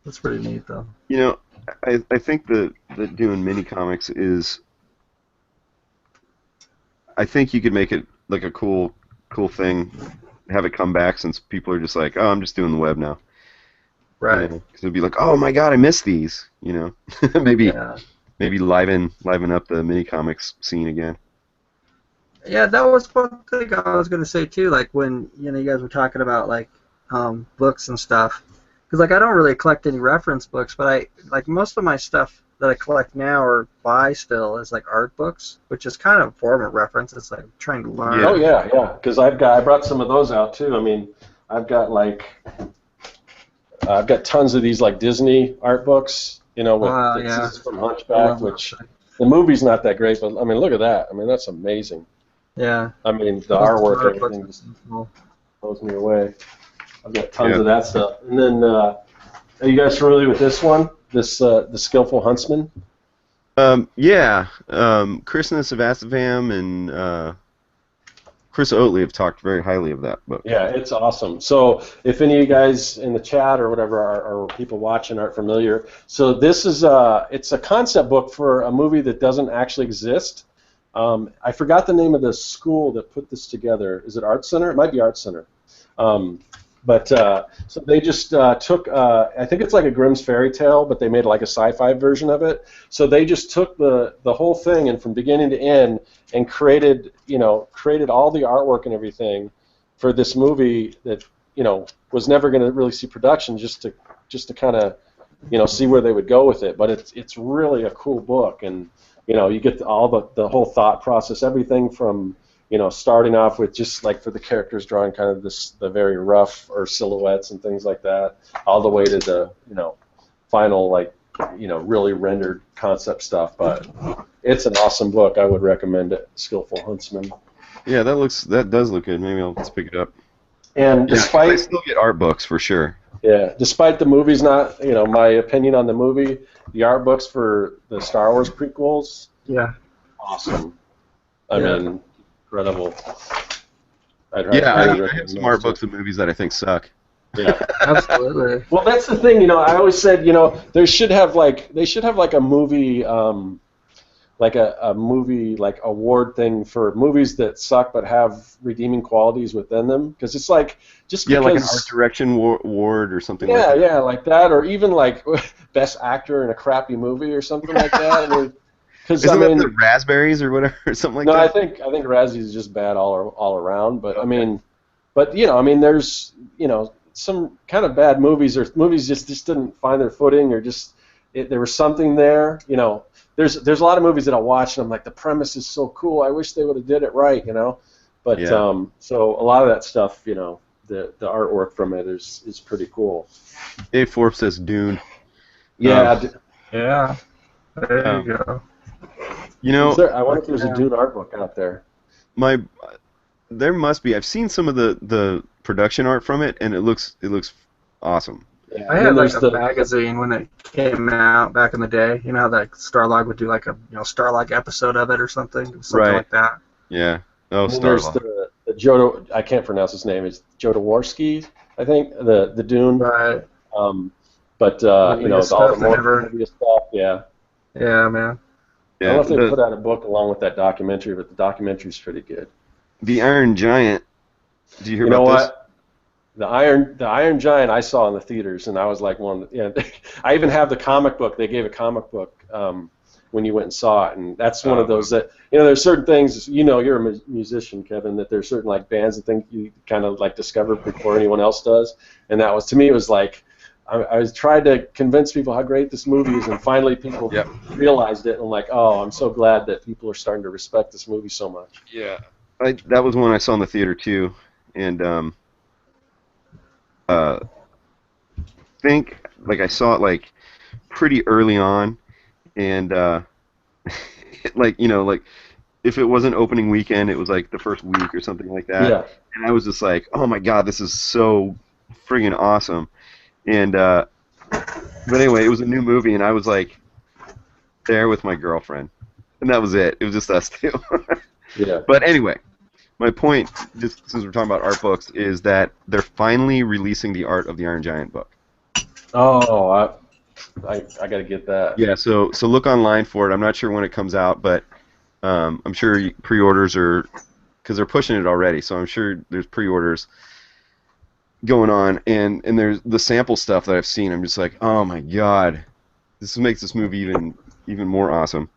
that's pretty neat, though. You know, I think that doing mini comics is, I think you could make it like a cool thing, have it come back, since people are just like, oh, I'm just doing the web now. Right. You know, 'cause it'd be like, oh my God, I missed these. You know, maybe liven up the mini comics scene again. Yeah, that was one thing I was gonna say too. Like when you guys were talking about like books and stuff, because like I don't really collect any reference books, but I like most of my stuff that I collect now or buy still is like art books, which is kind of a form of reference. It's like trying to learn. Yeah. Oh yeah. Because I brought some of those out too. I mean, I've got tons of these like Disney art books, you know, with from Hunchback, which the movie's not that great, but I mean, look at that. I mean, that's amazing. Yeah. I mean, the artwork, everything just blows me away. I've got tons of that stuff. And then, are you guys familiar with this one? The Skillful Huntsman? Yeah. Chris and the Sevastivam and Chris Oatley have talked very highly of that book. Yeah, it's awesome. So if any of you guys in the chat or whatever or people watching aren't familiar, so this is it's a concept book for a movie that doesn't actually exist. I forgot the name of the school that put this together. Is it Art Center? It might be Art Center. But so they just took, I think it's like a Grimm's fairy tale, but they made like a sci-fi version of it. So they just took the whole thing and from beginning to end and created all the artwork and everything for this movie that was never going to really see production, just to kind of see where they would go with it. But it's really a cool book, and you get all the whole thought process, everything from starting off with just like for the characters drawing kind of the very rough or silhouettes and things like that, all the way to the final really rendered concept stuff. But it's an awesome book. I would recommend it. Skillful Huntsman. Yeah, that does look good. Maybe I'll just pick it up. And despite I still get art books for sure. Yeah, despite the movie's not my opinion on the movie, the art books for the Star Wars prequels. Yeah. Awesome. I mean, incredible. I have some art books of movies that I think suck. Yeah, absolutely. Well, that's the thing. I always said, they should have like a movie, like a movie like award thing for movies that suck but have redeeming qualities within them. Because it's like just because like an art direction award or something. Yeah, like that. Yeah, like that, or even like best actor in a crappy movie or something like that. Isn't that the raspberries or whatever, or something like that? No, I think Razzies is just bad all around. But okay. There's some kind of bad movies, or movies just didn't find their footing, or there was something there. There's a lot of movies that I watch and I'm like, the premise is so cool. I wish they would have did it right. But so a lot of that stuff, the artwork from it is pretty cool. A Forbes says Dune. Yeah. Yeah. There you go. I wonder if there's a Dune art book out there. There must be. I've seen some of the production art from it, and it looks awesome. Yeah, I had like a magazine when it came out back in the day. You know how that Starlog would do like a Starlog episode of it or something like that. Yeah. Oh, Starlog. There's the Jodo. I can't pronounce his name. It's Jodorowsky, I think. The Dune. Right. But all the more stuff. Yeah. Yeah, man. Yeah, I don't know if they put out a book along with that documentary, but the documentary's pretty good. The Iron Giant. Do you hear about this? The Iron Giant I saw in the theaters, and I was like I even have the comic book. They gave a comic book when you went and saw it, and that's one of those that there's certain things. You're a musician, Kevin, that there's certain like bands and things you kind of like discover before anyone else does, and that was, to me, it was like I was trying to convince people how great this movie is, and finally people realized it, and I'm like, oh, I'm so glad that people are starting to respect this movie so much. Yeah, that was one I saw in the theater too, and think like I saw it like pretty early on, and like if it wasn't opening weekend, it was like the first week or something like that. Yeah. And I was just like, oh my god, this is so friggin' awesome. And but anyway, it was a new movie, and I was like there with my girlfriend, and that was it. It was just us two. Yeah. But anyway, my point, just since we're talking about art books, is that they're finally releasing the Art of the Iron Giant book. Oh, I got to get that. Yeah, so look online for it. I'm not sure when it comes out, but I'm sure pre-orders are, because they're pushing it already, so I'm sure there's pre-orders going on, and there's the sample stuff that I've seen. I'm just like, oh my god, this makes this movie even more awesome.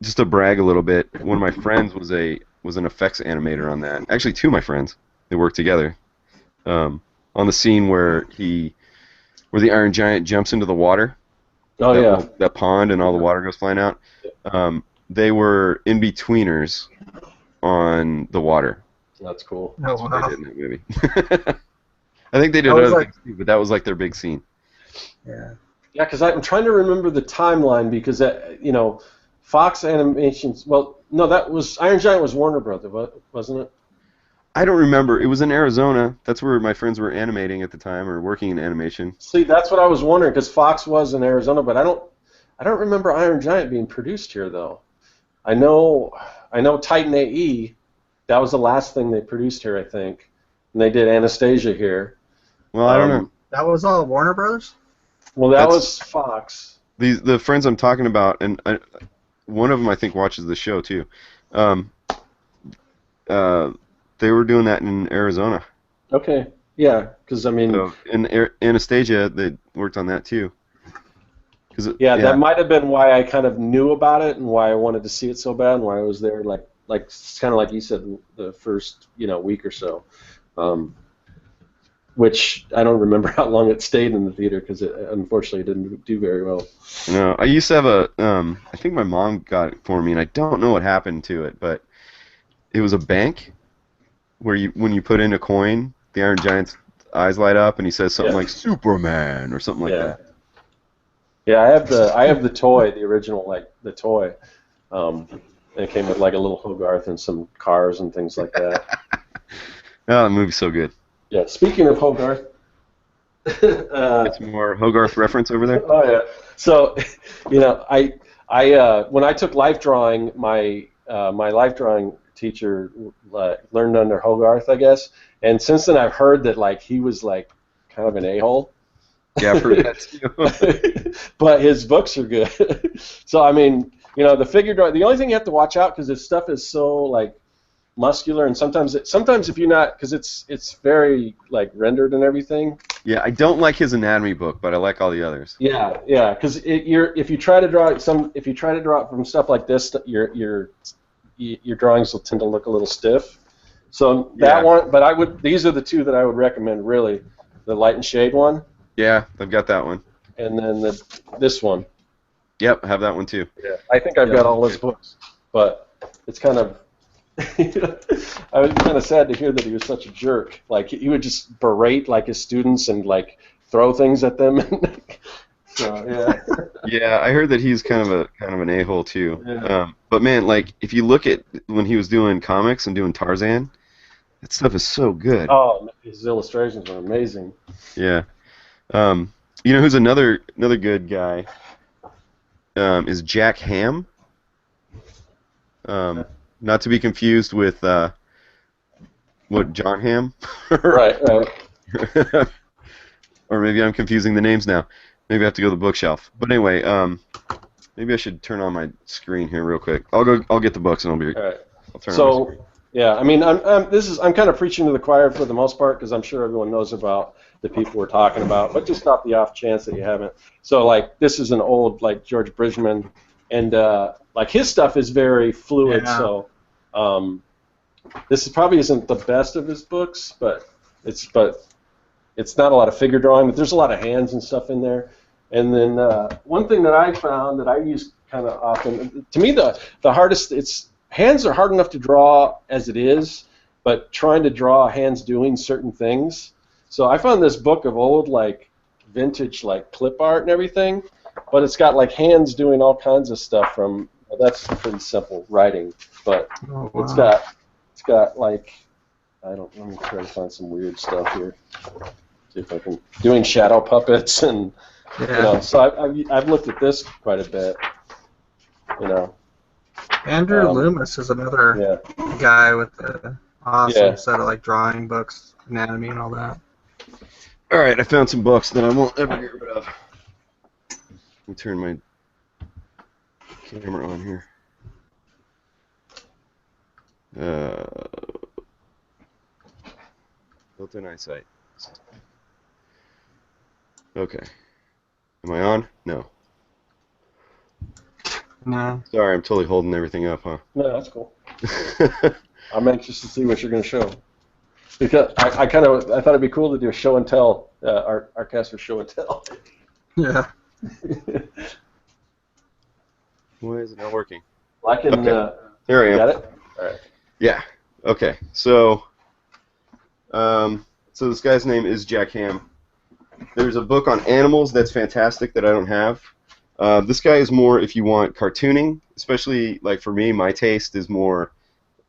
Just to brag a little bit, one of my friends was an effects animator on that. Actually, two of my friends, they worked together on the scene where the Iron Giant jumps into the water. Oh, that pond, and all the water goes flying out. They were in-betweeners on the water. That's cool. That's what they did in that movie. I think they did other things too, but that was like their big scene. Yeah. Yeah, because I'm trying to remember the timeline, because Fox Animations. Well, no, that was Iron Giant was Warner Brothers, wasn't it? I don't remember. It was in Arizona. That's where my friends were animating at the time, or working in animation. See, that's what I was wondering, because Fox was in Arizona, but I don't remember Iron Giant being produced here though. I know Titan AE. That was the last thing they produced here, I think, and they did Anastasia here. Well, I don't know. That was all Warner Brothers? Well, that was Fox. The friends I'm talking about, and one of them I think watches the show too. They were doing that in Arizona. Okay. Yeah, because I mean, So in Anastasia, they worked on that too. yeah, that might have been why I kind of knew about it and why I wanted to see it so bad and why I was there, like kind of like you said, the first week or so. Which I don't remember how long it stayed in the theater because it unfortunately didn't do very well. No, I used to have I think my mom got it for me, and I don't know what happened to it, but it was a bank where when you put in a coin, the Iron Giant's eyes light up, and he says something like Superman or something like that. Yeah, I have the toy, the original, like the toy. And it came with like a little Hogarth and some cars and things like that. Oh, the movie's so good. Yeah, speaking of Hogarth. Get some more Hogarth reference over there? Oh, yeah. So, I when I took life drawing, my life drawing teacher learned under Hogarth, I guess. And since then I've heard that, like, he was, like, kind of an a-hole. Yeah, I've heard that too. But his books are good. So, I mean, the figure drawing, the only thing you have to watch out, because his stuff is so, like, muscular, and sometimes if you're not, because it's very like rendered and everything. Yeah, I don't like his anatomy book, but I like all the others. Yeah, because if you try to draw it from stuff like this, your drawings will tend to look a little stiff. So that one, but these are the two that I would recommend really, the light and shade one. Yeah, I've got that one. And then this one. Yep, I have that one too. Yeah, I think I've got all his books, but it's kind of. I was kind of sad to hear that he was such a jerk. Like he would just berate like his students and like throw things at them. So yeah. Yeah, I heard that he's kind of an a-hole too. Yeah. But man, like if you look at when he was doing comics and doing Tarzan, that stuff is so good. Oh, his illustrations are amazing. Yeah. Who's another good guy? Is Jack Ham. Not to be confused with John Hamm? Right. Or maybe I'm confusing the names now. Maybe I have to go to the bookshelf. But anyway, maybe I should turn on my screen here real quick. I'll get the books and All right. I'll turn on my screen. Yeah, I mean, I'm kind of preaching to the choir for the most part because I'm sure everyone knows about the people we're talking about, but just not the off chance that you haven't. So like this is an old like George Bridgman, and like his stuff is very fluid. Yeah. So this probably isn't the best of his books, but it's not a lot of figure drawing, but there's a lot of hands and stuff in there. And then one thing that I found that I use kind of often, to me the hardest, hands are hard enough to draw as it is, but trying to draw hands doing certain things. So I found this book of old like vintage like clip art and everything, but it's got like hands doing all kinds of stuff from, well, that's pretty simple writing, but it's got like, let me try to find some weird stuff here. See if I can, doing shadow puppets and, so I've looked at this quite a bit, Andrew Loomis is another guy with an awesome set of like drawing books, anatomy and all that. All right, I found some books that I won't ever get rid of. Let me turn my camera on here. Built-in eyesight. Okay. Am I on? No. No. Sorry, I'm totally holding everything up, huh? No, that's cool. I'm anxious to see what you're going to show. Because I thought it'd be cool to do a show and tell, Artcasters show and tell. Yeah. Why is it not working? Well, I can. Okay. Here I am. Got it? All right. Yeah. Okay. So this guy's name is Jack Ham. There's a book on animals that's fantastic that I don't have. This guy is more if you want cartooning, especially like for me, my taste is more,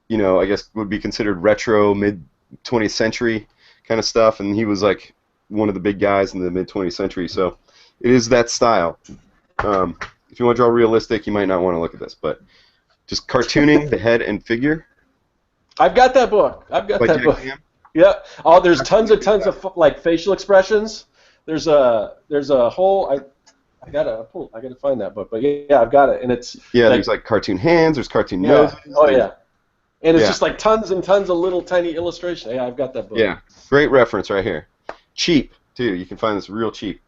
I guess would be considered retro, mid-20th century kind of stuff, and he was like one of the big guys in the mid-20th century, so it is that style. If you want to draw realistic, you might not want to look at this, but just cartooning the head and figure. I've got that book. Ham? Yeah. Oh, there's tons of like facial expressions. There's a whole I gotta find that book, but yeah, I've got it, and it's there's like cartoon hands, there's cartoon noses. Oh yeah. And it's Yeah. just like tons and tons of little tiny illustrations. Yeah, I've got that book. Yeah, great reference right here. Cheap too. You can find this real cheap.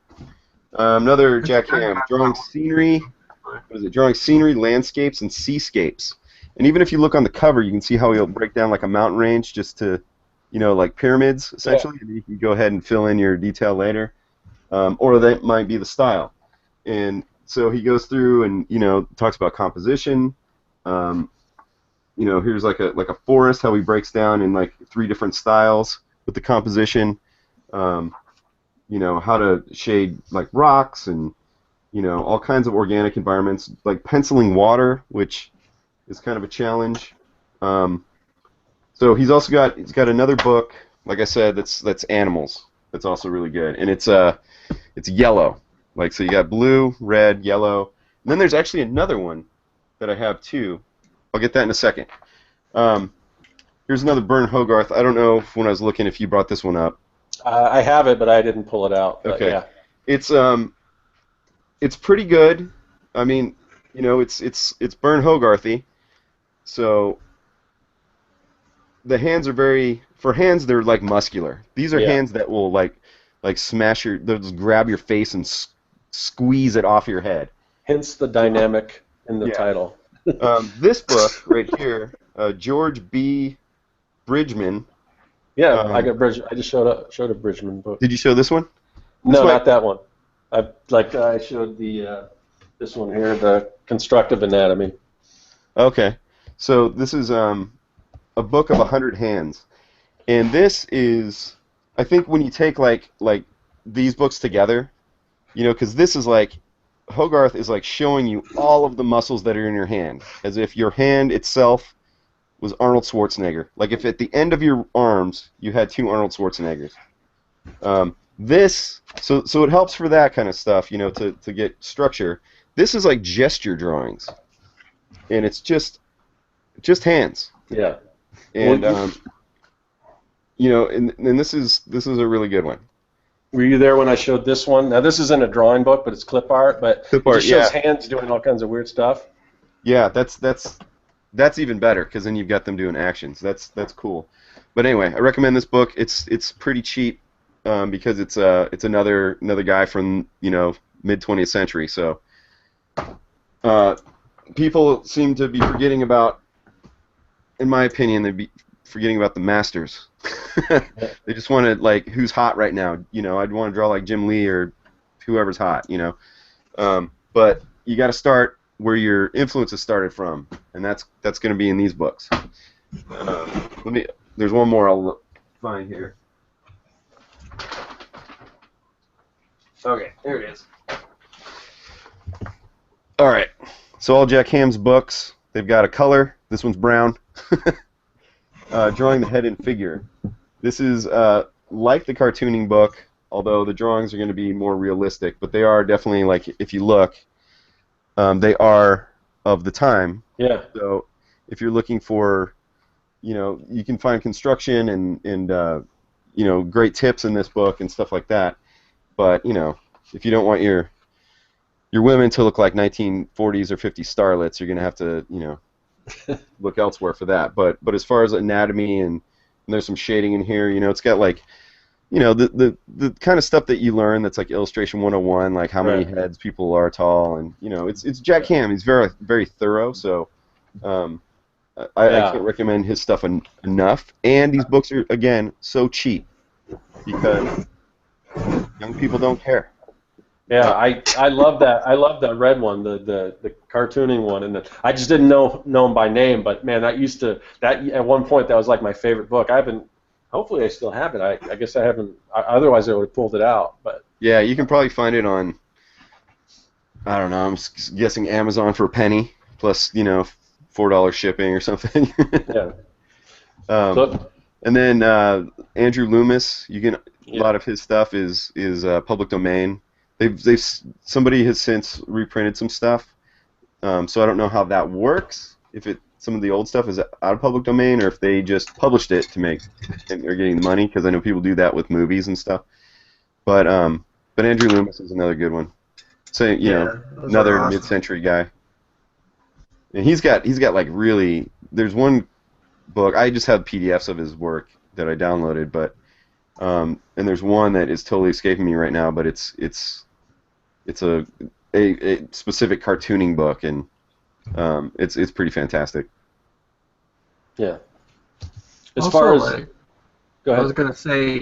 Another Jack Ham drawing scenery. What is it? Drawing scenery, landscapes, and seascapes. And even if you look on the cover, you can see how he'll break down like a mountain range just to, like pyramids essentially. And you can go ahead and fill in your detail later, or that might be the style. And so he goes through and talks about composition. Here's like a forest, how he breaks down in like 3 different styles with the composition. How to shade like rocks and all kinds of organic environments, like penciling water, which is kind of a challenge. So he's got another book, like I said, that's animals. That's also really good, and it's yellow. Like, so you got blue, red, yellow, and then there's actually another one that I have too. I'll get that in a second. Here's another Bern Hogarth. I don't know if, when I was looking, if you brought this one up. I have it, but I didn't pull it out. But Okay. Yeah. It's pretty good. I mean, it's Bern Hogarthy. So the hands are for hands they're like muscular. These are hands that will like smash they'll just grab your face and squeeze it off your head. Hence the dynamic in the title. This book right here, George B. Bridgman. Yeah, I got Bridgman. I just showed a Bridgman book. Did you show this one? No, not that one. I showed this one here, the Constructive Anatomy. Okay, so this is a book of 100 hands, and this is, I think, when you take like these books together, because this is like Hogarth is like showing you all of the muscles that are in your hand, as if your hand itself was Arnold Schwarzenegger. Like if at the end of your arms you had 2 Arnold Schwarzeneggers. So it helps for that kind of stuff, to get structure. This is like gesture drawings, and it's just hands. Yeah. And and this is a really good one. Were you there when I showed this one? Now this isn't a drawing book, but it's clip art. But Clip it art, just shows hands doing all kinds of weird stuff. Yeah, that's even better, because then you've got them doing actions. That's cool. But anyway, I recommend this book. It's pretty cheap, because it's another guy from mid 20th century. So people seem to be forgetting about, in my opinion, they'd be forgetting about the masters. They just want to, like, who's hot right now. I'd want to draw like Jim Lee or whoever's hot. But you got to start where your influences started from, and that's going to be in these books. There's one more I'll find here. Okay, there it is. All right, so all Jack Ham's books, they've got a color. This one's brown. Drawing the head and figure. This is like the cartooning book, although the drawings are going to be more realistic, but they are definitely, like, if you look, they are of the time. Yeah. So if you're looking for, you can find construction and great tips in this book and stuff like that. But if you don't want your women to look like 1940s or 50s starlets, you're going to have to look elsewhere for that. But as far as anatomy and there's some shading in here, it's got like the kind of stuff that you learn that's like illustration 101, like how many heads people are tall, and it's Jack Ham. He's very, very thorough, so I can't recommend his stuff enough. And these books are, again, so cheap because young people don't care. Yeah, I love that. I love that red one, the cartooning one, and I just didn't know him by name. But man, at one point that was like my favorite book. I haven't. Hopefully, I still have it. I guess I haven't. Otherwise, I would have pulled it out. But yeah, you can probably find it on, I don't know, I'm guessing Amazon for a penny plus $4 shipping or something. Yeah. And then Andrew Loomis, a lot of his stuff is public domain. Somebody has since reprinted some stuff, so I don't know how that works. If some of the old stuff is out of public domain, or if they just published it to make and they're getting the money, because I know people do that with movies and stuff. But Andrew Loomis is another good one. So another mid-century guy, and he's got like really. There's one book. I just have PDFs of his work that I downloaded, but and there's one that is totally escaping me right now, but it's a specific cartooning book, and it's pretty fantastic. Yeah. As Also, far as go I ahead. was gonna say,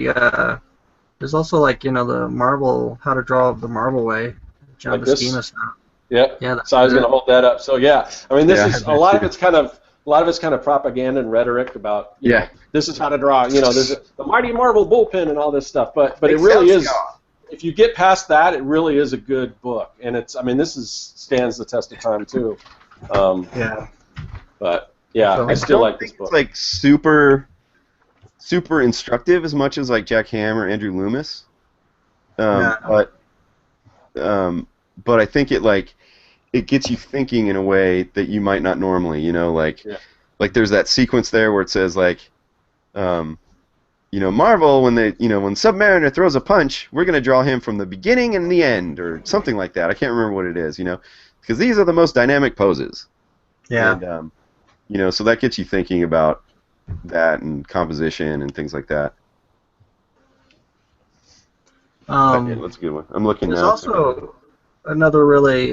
there's also like the Marvel, how to draw the Marvel way, John Like this? Buscema stuff. Yeah. Yeah, that's So I was going good. to hold that up. So yeah, I mean, this Yeah, I is have a that lot of too. it's kind of propaganda and rhetoric about Yeah. this is how to draw. This is the mighty Marvel bullpen and all this stuff. But it Makes really sense, is. yeah. If you get past that, it really is a good book, and this stands the test of time too. Yeah. But yeah, So- I still don't like this think book. it's like super instructive as much as like Jack Ham or Andrew Loomis. No. But I think it gets you thinking in a way that you might not normally. Yeah. Like there's that sequence there where it says like, Marvel when when Submariner throws a punch, we're gonna draw him from the beginning and the end or something like that. I can't remember what it is. Because these are the most dynamic poses. Yeah. And so that gets you thinking about that and composition and things like that. Yeah, that's a good one. I'm looking There's now. also another really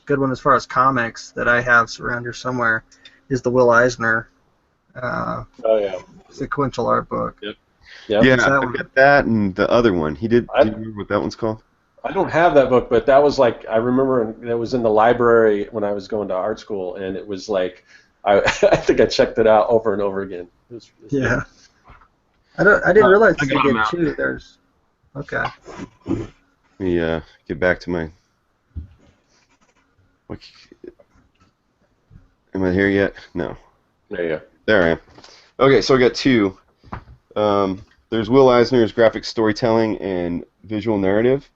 good one as far as comics that I have around here somewhere is the Will Eisner Oh yeah. sequential art book. Yep. Yeah, Is that I've one? got that and the other one. Do you remember what that one's called? I don't have that book, but that was like I remember that was in the library when I was going to art school, and it was like I think I checked it out over and over again. It was Yeah. I didn't realize I they got 'em did out. two. There's okay. Let me get back to my. What, am I here yet? No. There you go. There I am. Okay, so I got two. There's Will Eisner's graphic storytelling and visual narrative,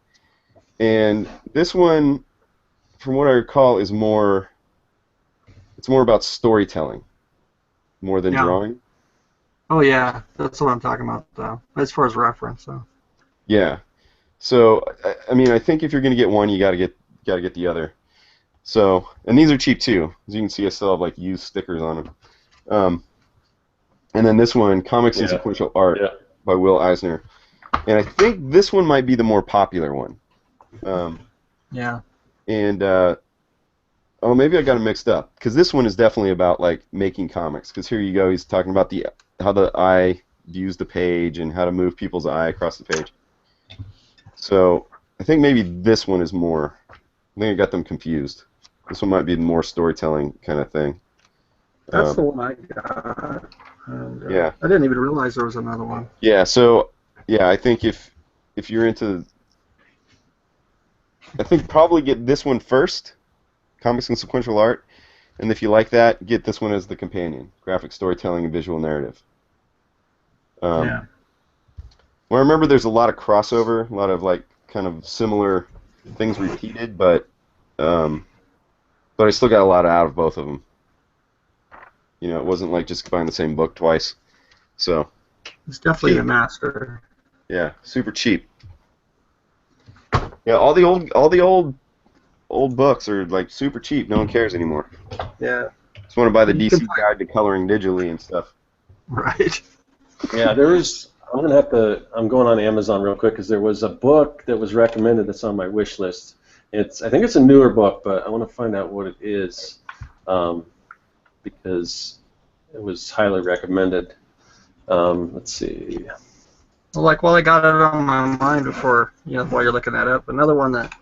and this one, from what I recall, is more. It's more about storytelling, more than Yeah. drawing. Oh yeah, that's what I'm talking about though. As far as reference, so. Yeah. So I mean, I think if you're gonna get one, you gotta get the other. So, and these are cheap too. As you can see, I still have like used stickers on them. And then this one, Comics and Yeah. Sequential Art Yeah. by Will Eisner. And I think this one might be the more popular one. Yeah. And oh, maybe I got it mixed up because this one is definitely about like making comics. Because here you go, he's talking about how the eye views the page and how to move people's eye across the page. So I think maybe this one is more. I think I got them confused. This one might be more storytelling kind of thing. That's the one I got. And, Yeah. I didn't even realize there was another one. Yeah. So yeah, I think if you're into, I think probably get this one first, Comics and Sequential Art, and if you like that, get this one as the companion, graphic storytelling and visual narrative. Yeah. Well, I remember there's a lot of crossover, a lot of like kind of similar things repeated, but I still got a lot out of both of them. It wasn't like just buying the same book twice. So It's definitely the master. yeah, super cheap. Yeah, all the old books are like super cheap. No one cares anymore. Yeah. Just want to buy the You DC can- Guide to Coloring Digitally and stuff. Right. Yeah, there is. I'm gonna have to. I'm going on Amazon real quick because there was a book that was recommended that's on my wish list. I think it's a newer book, but I want to find out what it is because it was highly recommended. Let's see. Well, like while I got it on my mind before, while you're looking that up, another one that,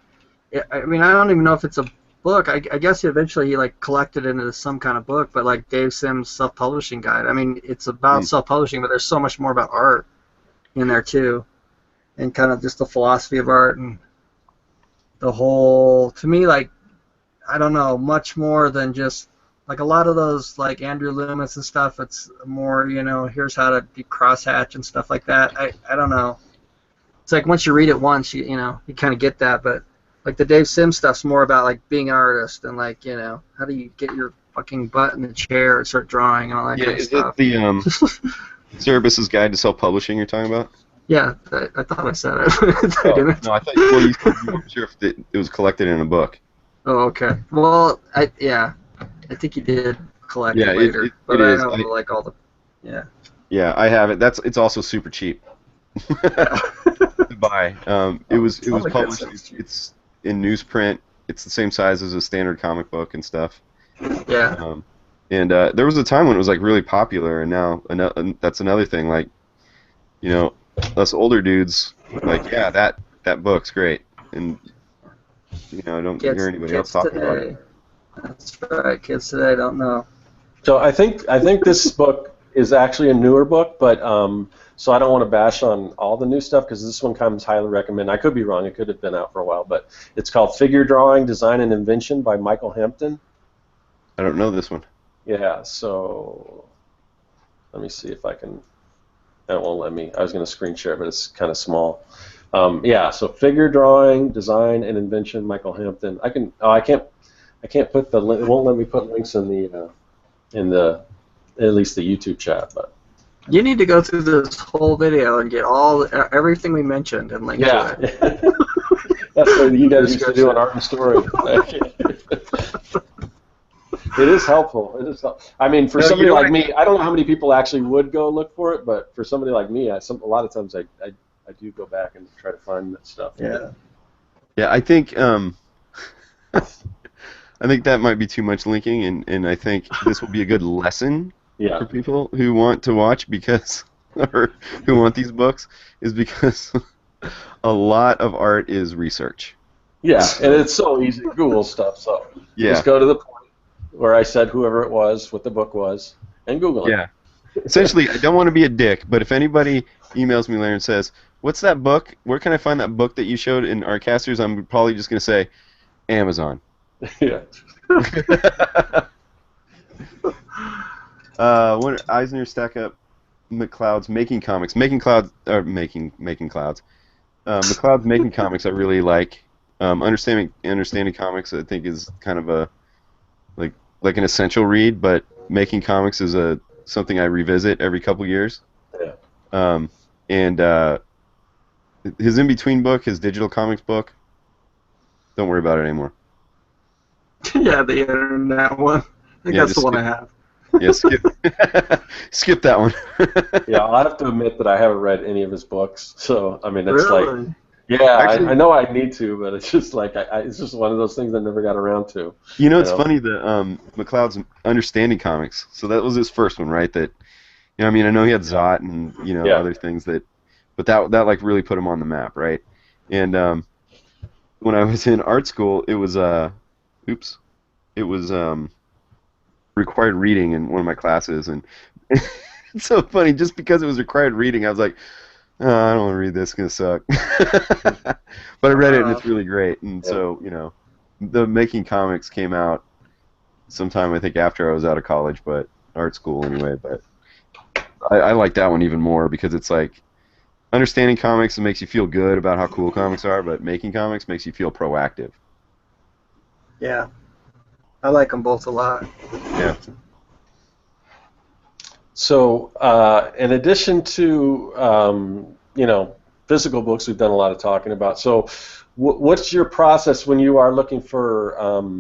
I mean, I don't even know if it's a book. I guess eventually he like collected it into some kind of book, but like Dave Sims' self-publishing guide. I mean, it's about self-publishing, but there's so much more about art in there too, and kind of just the philosophy of art and the whole. To me, like, I don't know, much more than just like a lot of those like Andrew Loomis and stuff. It's more, here's how to do crosshatch and stuff like that. I don't know. It's like once you read it once, you kind of get that, but like the Dave Sims stuff's more about like being an artist and like how do you get your fucking butt in the chair and start drawing and all that Yeah, kind of is stuff. it the Cerebus's Guide to Self-Publishing you're talking about? Yeah, I thought I said it. I didn't. No, I thought you said you weren't sure if it was collected in a book. Oh, okay. Well, I think he did collect Yeah, it later, it but I is. know like all the Yeah. Yeah, I have it. It's also super cheap to buy. It was All the good published. stuff's cheap. It's in newsprint. It's the same size as a standard comic book and stuff. Yeah. And there was a time when it was like really popular, and now that's another thing. Like, you know, us older dudes, like, yeah, that book's great, and I don't hear anybody else Kids talking about it. today. That's right. Kids today don't know. So I think this book is actually a newer book, but so I don't want to bash on all the new stuff because this one comes highly recommended. I could be wrong; it could have been out for a while, but it's called Figure Drawing, Design, and Invention by Michael Hampton. I don't know this one. Yeah. So let me see if I can. That won't let me. I was going to screen share, but it's kind of small. Yeah. So Figure Drawing, Design, and Invention, Michael Hampton. I can. Oh, I can't. I can't put the. It won't let me put links in the at least the YouTube chat, but. You need to go through this whole video and get everything we mentioned and link to it. That's what you guys used to do on Art and Story. It is helpful. It is helpful. I mean, for somebody like me, I don't know how many people actually would go look for it, but for somebody like me, a lot of times I do go back and try to find that stuff. Yeah. Yeah, I think I think that might be too much linking, and I think this will be a good lesson for people who want to watch or who want these books, is because a lot of art is research. Yeah, and it's so easy to Google stuff, so just go to the point where I said whoever it was, what the book was, and Google it. Yeah. Essentially, I don't want to be a dick, but if anybody emails me later and says, "What's that book? Where can I find that book that you showed in Artcasters?" I'm probably just going to say, Amazon. Yeah. Eisner Stack Up McCloud's Making Comics. Making Clouds. McCloud's Making Comics I really like. Understanding Comics I think is kind of a like an essential read, but Making Comics is something I revisit every couple years. Yeah. And his in-between book, his digital comics book, don't worry about it anymore. Yeah, the internet one. I think that's the one I have. Yeah, skip that one. Yeah, I'll have to admit that I haven't read any of his books, so I mean, it's really? like, yeah, actually, I know I need to, but it's just like it's just one of those things I never got around to. It's funny that McCloud's Understanding Comics. So that was his first one, right? That I mean, I know he had Zot and other things but that like really put him on the map, right? And when I was in art school, it was required reading in one of my classes, and it's so funny. Just because it was required reading, I was like, oh, I don't want to read this. It's gonna suck. But I read it, and it's really great. And so, the Making Comics came out sometime, I think, after I was out of college, but art school anyway. But I like that one even more because it's like understanding comics, it makes you feel good about how cool comics are, but making comics makes you feel proactive. Yeah. I like them both a lot. Yeah. So, in addition to physical books, we've done a lot of talking about. So, what's your process when you are looking for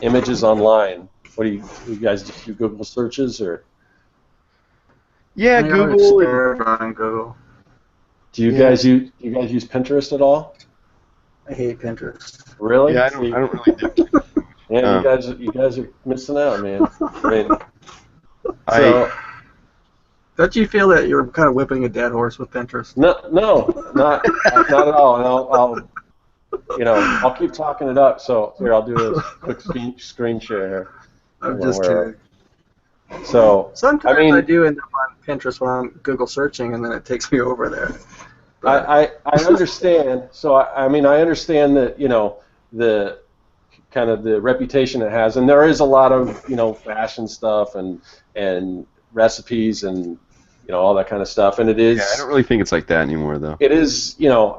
images online? What do you guys do? Google searches or? Yeah, Google. On Google. Do you guys use Pinterest at all? I hate Pinterest. Really? Yeah, I don't really do it. Yeah, you guys are missing out, man. I mean, don't you feel that you're kind of whipping a dead horse with Pinterest? No, not at all. And I'll keep talking it up. So here, I'll do a quick screen share here. I'm just kidding. So sometimes I do end up on Pinterest when I'm Google searching, and then it takes me over there. I understand. So I understand that the kind of the reputation it has, and there is a lot of fashion stuff and recipes and all that kind of stuff, and it is. Yeah, I don't really think it's like that anymore, though. It is,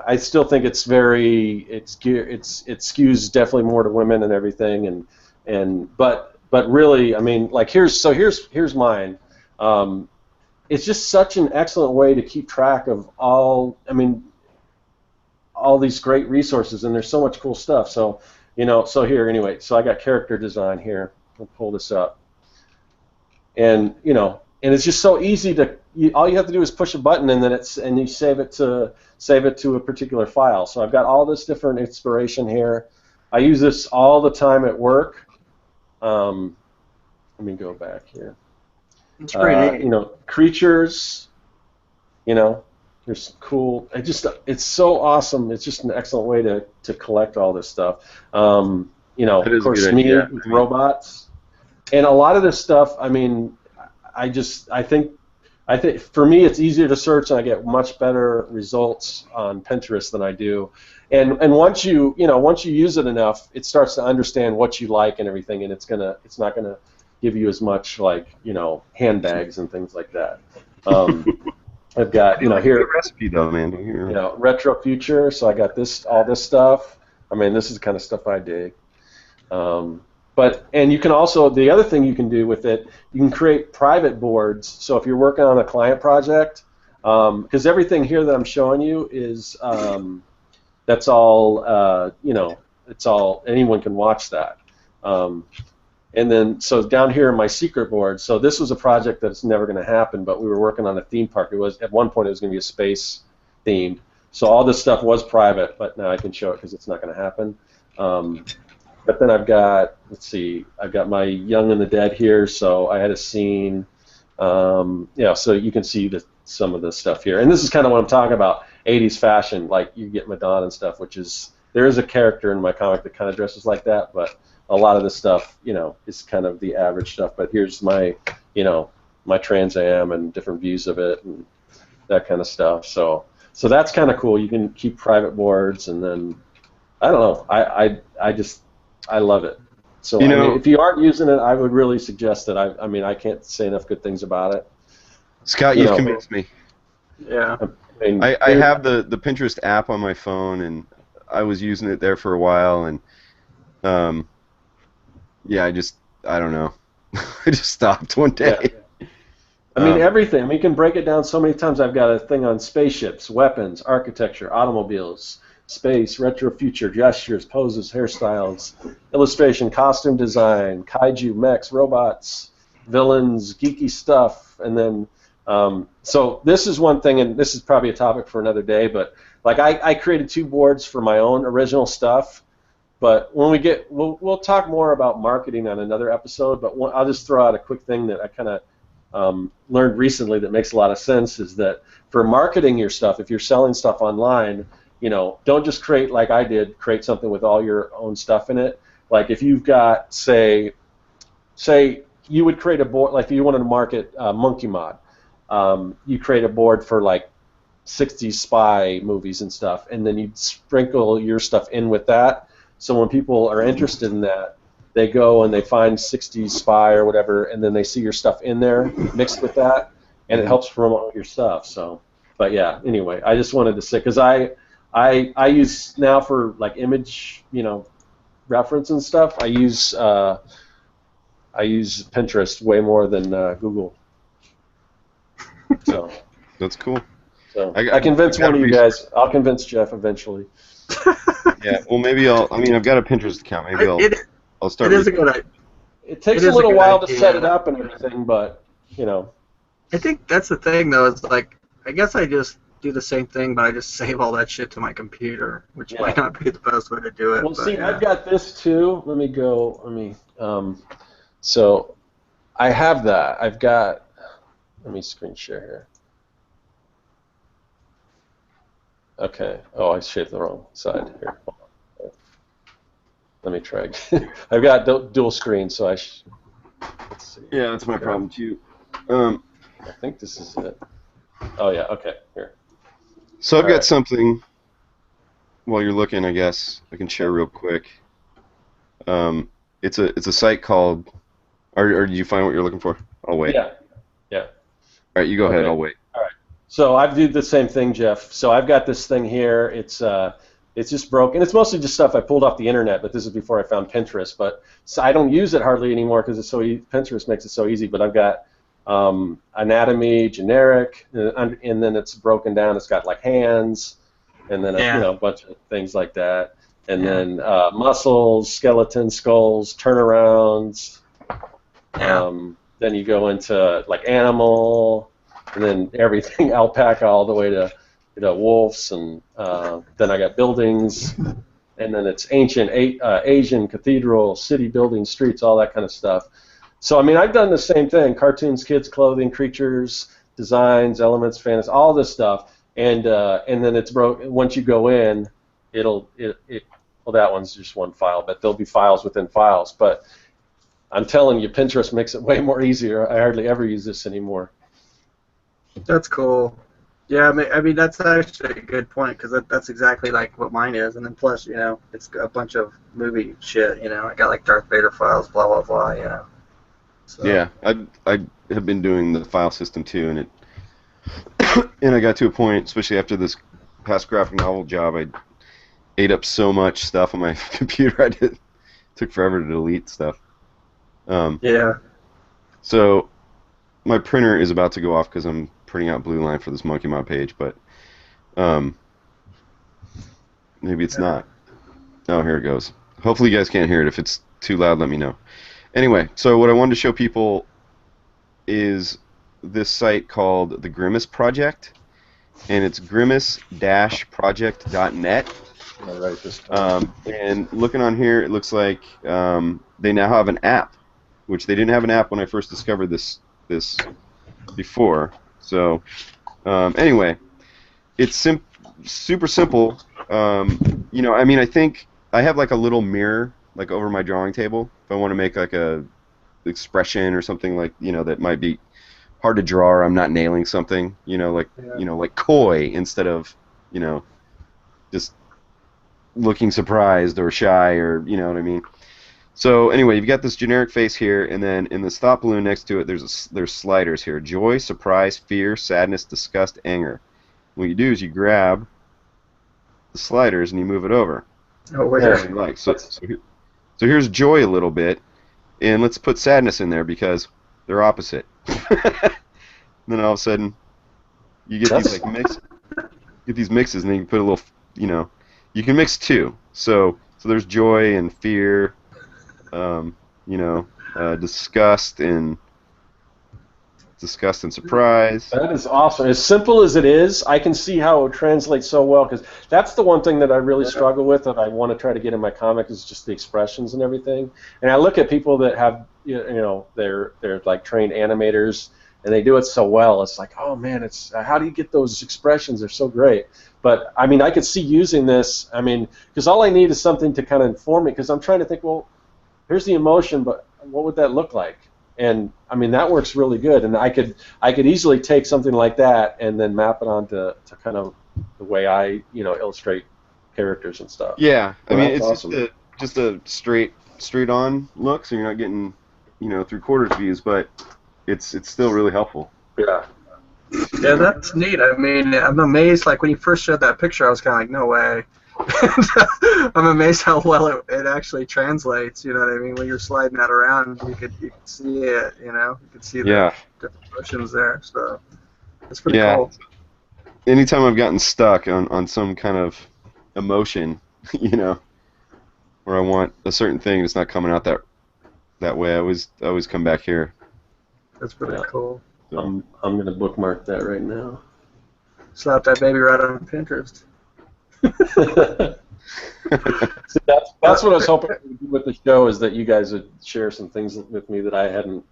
I still think it skews definitely more to women and everything, but really, I mean, like here's mine. It's just such an excellent way to keep track of all these great resources, and there's so much cool stuff. So, so here, anyway, so I got character design here. I'll pull this up. And, and it's just so easy to. All you have to do is push a button, and then you save it to a particular file. So I've got all this different inspiration here. I use this all the time at work. Let me go back here. It's pretty neat. You know, creatures. You know, there's cool. It's so awesome. It's just an excellent way to collect all this stuff. You know, of course, me with robots, and a lot of this stuff. I mean, I think for me it's easier to search, and I get much better results on Pinterest than I do. And once you use it enough, it starts to understand what you like and everything, and it's not gonna give you as much like handbags and things like that. I've got here a recipe though, man. Retro future. So I got all this stuff. I mean, this is the kind of stuff I dig. And you can also, the other thing you can do with it, you can create private boards. So if you're working on a client project, because everything here that I'm showing you is that's all it's all, anyone can watch that. And then, so down here in my secret board, so this was a project that's never going to happen, but we were working on a theme park. At one point it was going to be a space themed. So all this stuff was private, but now I can show it because it's not going to happen. But then I've got, I've got my Young and the Dead here, so I had a scene. So you can see some of the stuff here. And this is kind of what I'm talking about, 80s fashion, like you get Madonna and stuff, there is a character in my comic that kind of dresses like that, but a lot of this stuff, is kind of the average stuff. But here's my, my Trans Am and different views of it and that kind of stuff. So that's kind of cool. You can keep private boards, and then I don't know. I love it. So I mean, if you aren't using it, I would really suggest that. I can't say enough good things about it. Scott, you've convinced me. Yeah. I have the Pinterest app on my phone, and I was using it there for a while, and I don't know. I just stopped one day. Yeah. I mean, everything. You can break it down so many times. I've got a thing on spaceships, weapons, architecture, automobiles, space, retro future, gestures, poses, hairstyles, illustration, costume design, kaiju, mechs, robots, villains, geeky stuff, and then so this is one thing, and this is probably a topic for another day, but like I created 2 boards for my own original stuff. But when we'll talk more about marketing on another episode. But I'll just throw out a quick thing that I kind of learned recently that makes a lot of sense, is that for marketing your stuff, if you're selling stuff online, don't just create like I did, create something with all your own stuff in it. Like if you've got, say you would create a board, like if you wanted to market Monkey Mod, you create a board for like 60s spy movies and stuff, and then you'd sprinkle your stuff in with that. So when people are interested in that, they go and they find 60s spy or whatever, and then they see your stuff in there mixed with that, and it helps promote your stuff. So, but yeah, anyway, I just wanted to say, because I use now for like image, reference and stuff. I use Pinterest way more than Google. So that's cool. So I convinced one of you guys. I'll convince Jeff eventually. Yeah, well, maybe I've got a Pinterest account. Maybe I'll start. It is a good idea. It takes a little while to set it up and everything, but I think that's the thing, though. Is like, I guess I just do the same thing, but I just save all that shit to my computer, which might not be the best way to do it. Well, see, I've got this too. Let me. So I have that. I've got. Let me screen share here. Okay. Oh, I shaped the wrong side here. Let me try again. I've got dual screen, so let's see. Yeah, that's my problem too. I think this is it. Oh yeah. Okay. Here. So I've got something. While you're looking, I guess I can share real quick. It's a site called. Or do you find what you're looking for? I'll wait. Yeah. All right, you go ahead. I'll wait. All right. So I do the same thing, Jeff. So I've got this thing here. It's just broken. It's mostly just stuff I pulled off the internet, but this is before I found Pinterest. But so I don't use it hardly anymore because it's so Pinterest makes it so easy. But I've got anatomy, generic, and then it's broken down. It's got like hands, and then a bunch of things like that, and then muscles, skeletons, skulls, turnarounds. then you go into like animal, and then everything alpaca all the way to wolves, and then I got buildings, and then it's ancient Asian cathedral, city buildings, streets, all that kind of stuff. So I mean, I've done the same thing: cartoons, kids, clothing, creatures, designs, elements, fantasy, all this stuff, and then it's once you go in, well, that one's just one file, but there'll be files within files. But I'm telling you, Pinterest makes it way more easier. I hardly ever use this anymore. That's cool. Yeah, I mean that's actually a good point, because that's exactly like what mine is, and then plus, it's a bunch of movie shit. I got like Darth Vader files, blah blah blah. So. Yeah, I have been doing the file system too, and and I got to a point, especially after this past graphic novel job, I ate up so much stuff on my computer. Took forever to delete stuff. Yeah. So my printer is about to go off because I'm printing out Blue Line for this Monkey Mob page, but maybe it's not. Oh, here it goes. Hopefully you guys can't hear it. If it's too loud, let me know. Anyway, so what I wanted to show people is this site called the Grimace Project, and it's grimace-project.net. All right, this time. And looking on here, it looks like they now have an app, which they didn't have an app when I first discovered this before. So anyway, it's super simple. I mean, I think I have like a little mirror like over my drawing table if I want to make like a expression or something like that might be hard to draw, or I'm not nailing something, like coy instead of just looking surprised or shy, or you know what I mean. So anyway, you've got this generic face here, and then in the stop balloon next to it, there's sliders here: joy, surprise, fear, sadness, disgust, anger. What you do is you grab the sliders and you move it over. Oh, wait. Like so here's joy a little bit, and let's put sadness in there because they're opposite. Then all of a sudden, you get these like mixes, and then you can put a little, you can mix two. So there's joy and fear, disgust and surprise. That is awesome. As simple as it is, I can see how it translates so well, because that's the one thing that I really struggle with, that I want to try to get in my comic, is just the expressions and everything. And I look at people that have, they're like trained animators, and they do it so well. It's like, oh man, it's how do you get those expressions? They're so great. But I mean, I could see using this. I mean, because all I need is something to kind of inform me. Because I'm trying to think, well, here's the emotion, but what would that look like? And I mean, that works really good. And I could easily take something like that and then map it onto to kind of the way I illustrate characters and stuff. Yeah, I mean, it's awesome. just a straight on look, so you're not getting three quarters views, but it's still really helpful. Yeah. Yeah, that's neat. I mean, I'm amazed. Like when you first showed that picture, I was kind of like, no way. I'm amazed how well it actually translates. You know what I mean? When you're sliding that around, you could see it. You could see the different motions there. So it's pretty cool. Anytime I've gotten stuck on some kind of emotion, where I want a certain thing that's not coming out that way, I always come back here. That's pretty cool. So. I'm gonna bookmark that right now. Slap that baby right on Pinterest. See, that's what I was hoping to do with the show, is that you guys would share some things with me that I hadn't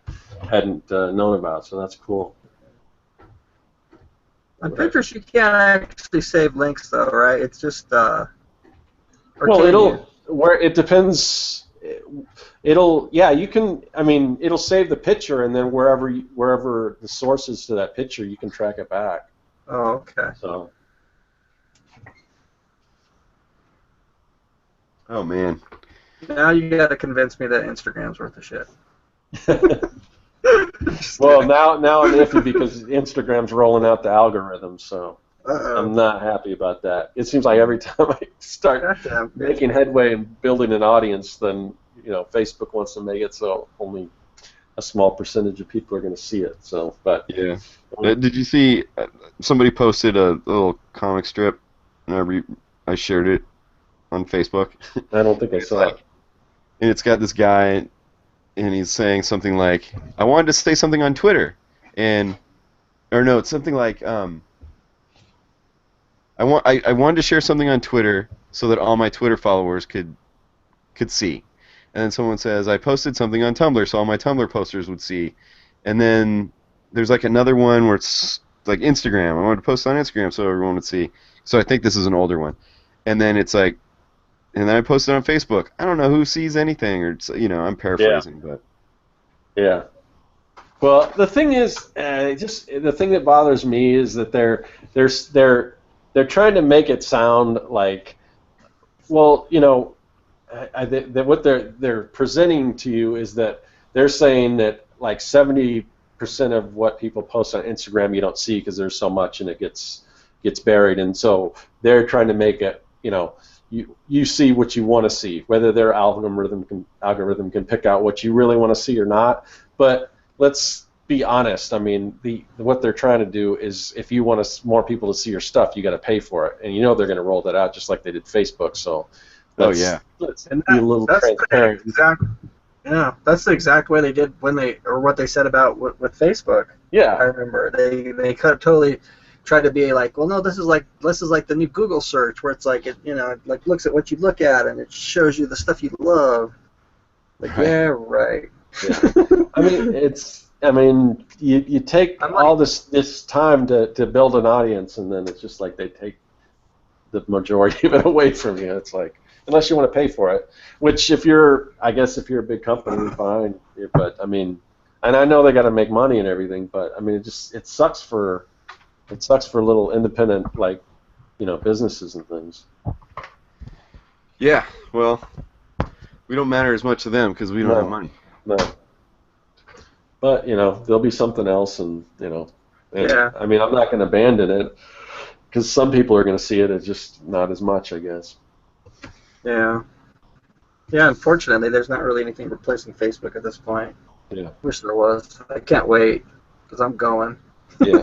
known about. So that's cool. On Pinterest, you can't actually save links, though, right? It's just it depends. You can. I mean, it'll save the picture, and then wherever the source is to that picture, you can track it back. Oh, okay. So. Oh man. Now you got to convince me that Instagram's worth of shit. Well, now I'm iffy because Instagram's rolling out the algorithm, so I'm not happy about that. It seems like every time I start making headway and building an audience, then Facebook wants to make it so only a small percentage of people are going to see it. So, but yeah. Did you see somebody posted a little comic strip, and I shared it on Facebook? I don't think I saw it. And it's got this guy and he's saying something like, "I wanted to say something on Twitter," and or no, it's something like, I wanted to share something on Twitter so that all my Twitter followers could see. And then someone says, I posted something on Tumblr so all my Tumblr posters would see. And then there's like another one where it's like Instagram. I wanted to post on Instagram so everyone would see. So I think this is an older one. And then it's like, and then I posted on Facebook. I don't know who sees anything, or I'm paraphrasing, but Yeah. Well, the thing is, just the thing that bothers me is that they're trying to make it sound like, well, that what they're presenting to you is that they're saying that like 70% of what people post on Instagram you don't see because there's so much and it gets buried, and so they're trying to make it, you see what you want to see, whether their algorithm can pick out what you really want to see or not. But let's be honest. I mean, what they're trying to do is, if you want more people to see your stuff, you got to pay for it, and they're going to roll that out just like they did Facebook. So, let's And be a little transparent. Yeah, that's the exact way they did what they said about with Facebook. Yeah, I remember they could totally tried to be like, well, no, this is like the new Google search where it's like it like looks at what you look at and it shows you the stuff you love. Like, right. Yeah, right. Yeah. You take all this time to build an audience, and then it's just like they take the majority of it away from you. It's like, unless you want to pay for it, which if you're a big company, fine. But and I know they got to make money and everything, but it sucks for little independent businesses and things. Yeah, well, we don't matter as much to them because we don't have money. No. But there'll be something else, and Yeah. I'm not going to abandon it because some people are going to see it as just not as much, I guess. Yeah. Yeah, unfortunately, there's not really anything replacing Facebook at this point. Yeah. Wish there was. I can't wait because I'm going. Yeah.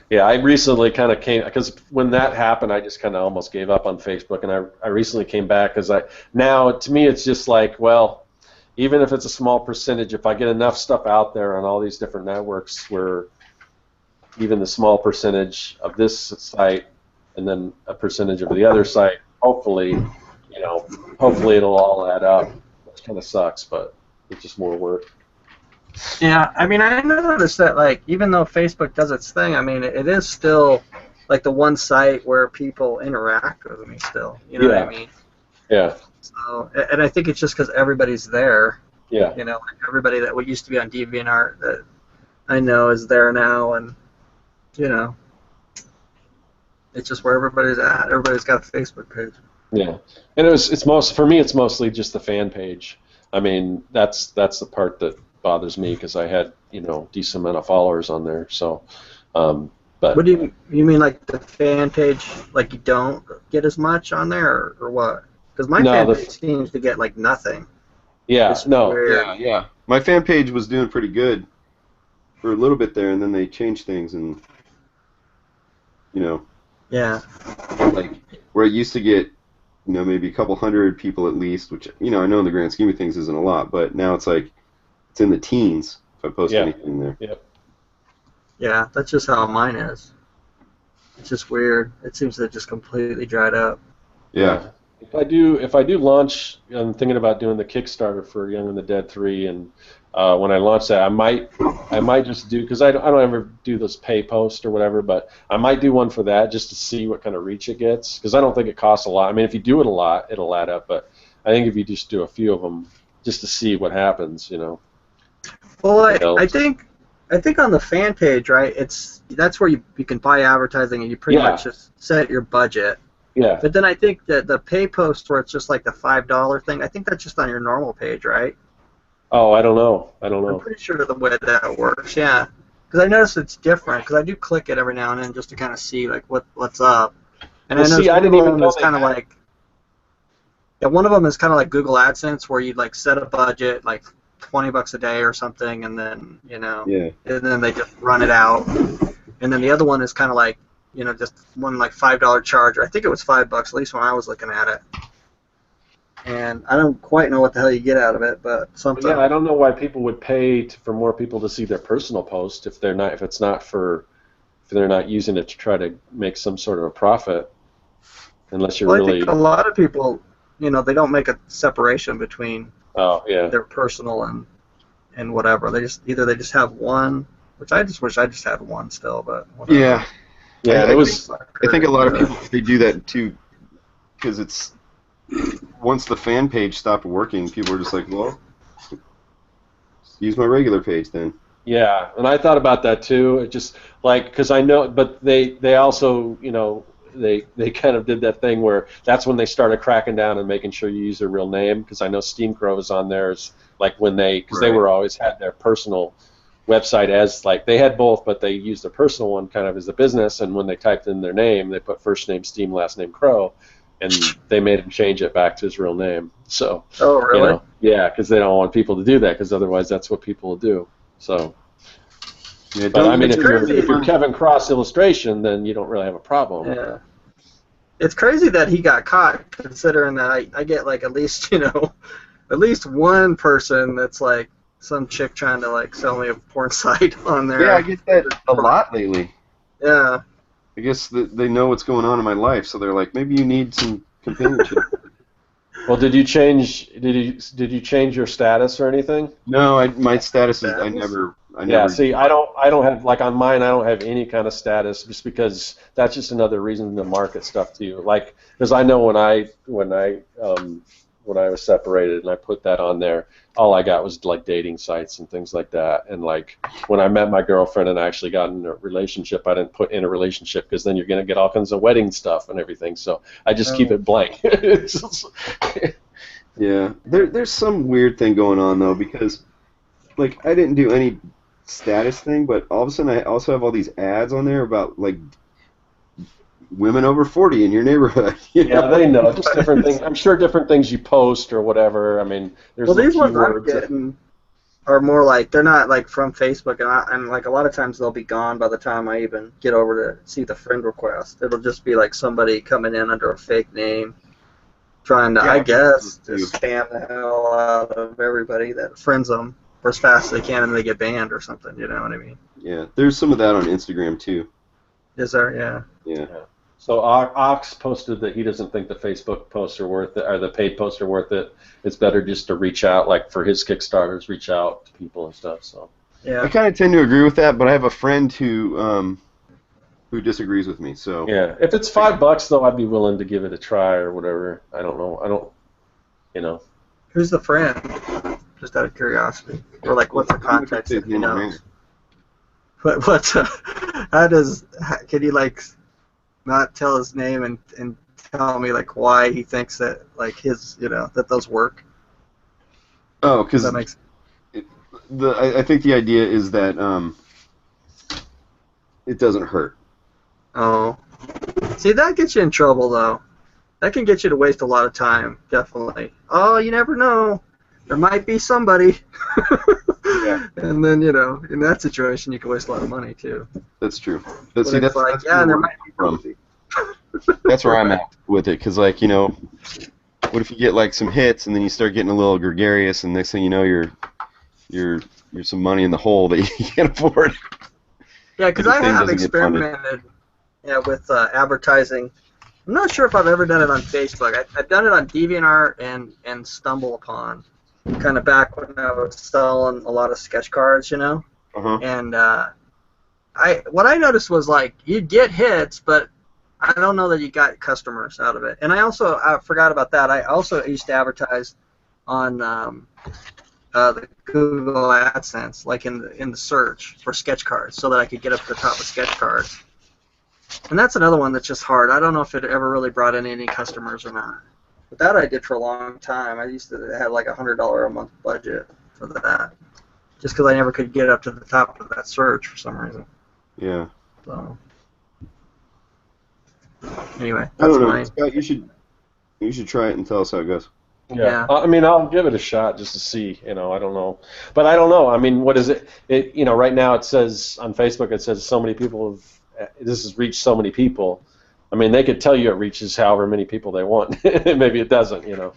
Yeah, I recently kind of came, because when that happened, I just kind of almost gave up on Facebook, and I recently came back because now to me it's just like, well, even if it's a small percentage, if I get enough stuff out there on all these different networks where even the small percentage of this site and then a percentage of the other site, hopefully it'll all add up. Which kind of sucks, but it's just more work. Yeah, I noticed that, like, even though Facebook does its thing, it is still, like, the one site where people interact with me still. You know what I mean? Yeah. So, and I think it's just because everybody's there. Yeah. Like everybody that used to be on DeviantArt that I know is there now, and, it's just where everybody's at. Everybody's got a Facebook page. Yeah, and for me, it's mostly just the fan page. That's the part that bothers me because I had decent amount of followers on there. So, but what do you mean, like the fan page? Like you don't get as much on there, or what? Because my fan page seems to get like nothing. Yeah, yeah. My fan page was doing pretty good for a little bit there, and then they changed things, and yeah, like where it used to get maybe a couple hundred people at least, which I know in the grand scheme of things isn't a lot, but now it's like it's in the teens if I post anything there. Yep. Yeah, that's just how mine is. It's just weird. It seems to have just completely dried up. Yeah. If I do launch, I'm thinking about doing the Kickstarter for Young and the Dead 3, and when I launch that, I might just do, because I don't ever do this pay post or whatever, but I might do one for that just to see what kind of reach it gets, because I don't think it costs a lot. If you do it a lot, it'll add up, but I think if you just do a few of them just to see what happens, Well, I think on the fan page, right? That's where you can buy advertising and you pretty much just set your budget. Yeah. But then I think that the pay post where it's just like the $5 thing, I think that's just on your normal page, right? Oh, I don't know. I'm pretty sure the way that works, yeah. Because I noticed it's different, because I do click it every now and then just to kind of see like what's up. And I didn't even know kind of like, one of them is kind of like Google AdSense, where you like set a budget like $20 a day or something, and then and then they just run it out. And then the other one is kind of like just one like $5 charge, or I think it was $5 at least when I was looking at it. And I don't quite know what the hell you get out of it, but something. Yeah, I don't know why people would pay for more people to see their personal post if they're not using it to try to make some sort of a profit, unless you're well, really. I think a lot of people, they don't make a separation between their personal and whatever. They just have one, which I just wish I just had one still, but whatever. Yeah. I think a lot of people they do that too, because it's once the fan page stopped working, people were just like, well, use my regular page then. Yeah, and I thought about that too. It just because I know, but they also they kind of did that thing where that's when they started cracking down and making sure you use their real name, because I know Steam Crow was on theirs when because they were always had their personal website as they had both, but they used their personal one kind of as a business, and when they typed in their name, they put first name Steam, last name Crow, and they made him change it back to his real name. So oh really? Yeah, because they don't want people to do that, because otherwise that's what people will do. So. Yeah, but I mean, if you're Kevin Cross Illustration, then you don't really have a problem. Yeah. It's crazy that he got caught, considering that I get at least at least one person that's some chick trying to sell me a porn site on there. Yeah, I get that a lot lately. Yeah. I guess they know what's going on in my life, so they're like, maybe you need some companionship. Well, did you change your status or anything? No, my status is I never. Yeah, see, I don't have on mine. I don't have any kind of status, just because that's just another reason to market stuff to you. Because I know when I was separated and I put that on there, all I got was dating sites and things like that. And when I met my girlfriend and I actually got in a relationship, I didn't put in a relationship, because then you're gonna get all kinds of wedding stuff and everything. So I just keep it blank. Yeah, there's some weird thing going on though, because I didn't do any status thing, but all of a sudden I also have all these ads on there about women over 40 in your neighborhood. Yeah, they know just different things. I'm sure different things you post or whatever. I mean, there's these ones I'm keywords getting are more they're not from Facebook, and a lot of times they'll be gone by the time I even get over to see the friend request. It'll just be somebody coming in under a fake name, trying to, I guess, just scam the hell out of everybody that friends them for as fast as they can, and they get banned or something. You know what I mean? Yeah, there's some of that on Instagram too. Is there? Yeah. Yeah. So Ox posted that he doesn't think the Facebook posts are worth it, or the paid posts are worth it. It's better just to reach out, for his Kickstarters, reach out to people and stuff. So. Yeah. I kind of tend to agree with that, but I have a friend who disagrees with me. So. Yeah, if it's $5 though, I'd be willing to give it a try or whatever. I don't know. Who's the friend? Just out of curiosity, or what's the context if he knows? Can you not tell his name and tell me why he thinks that his that those work? Oh, because that makes. I think the idea is that it doesn't hurt. Oh, see, that gets you in trouble though. That can get you to waste a lot of time, definitely. Oh, you never know. There might be somebody. Yeah. And then, in that situation, you can waste a lot of money, too. That's true. But see, that's there might be somebody. That's where I'm at with it, because, what if you get, some hits, and then you start getting a little gregarious, and next thing you know, you're some money in the hole that you can't afford. Yeah, because I have experimented with advertising. I'm not sure if I've ever done it on Facebook. I've done it on DeviantArt and StumbleUpon, kind of back when I was selling a lot of sketch cards, Uh-huh. And what I noticed was you'd get hits, but I don't know that you got customers out of it. And I forgot about that. I also used to advertise on the Google AdSense, in the search for sketch cards, so that I could get up to the top of sketch cards. And that's another one that's just hard. I don't know if it ever really brought in any customers or not. But that I did for a long time. I used to have a $100 a month budget for that, just because I never could get up to the top of that search for some reason. Yeah. So anyway, I that's don't know. mine. Scott, you should try it and tell us how it goes. Yeah. I mean, I'll give it a shot just to see. I don't know, but I don't know. I mean, what is it? Right now it says on Facebook, it says so many people have this has reached so many people. I mean, they could tell you it reaches however many people they want. Maybe it doesn't, you know.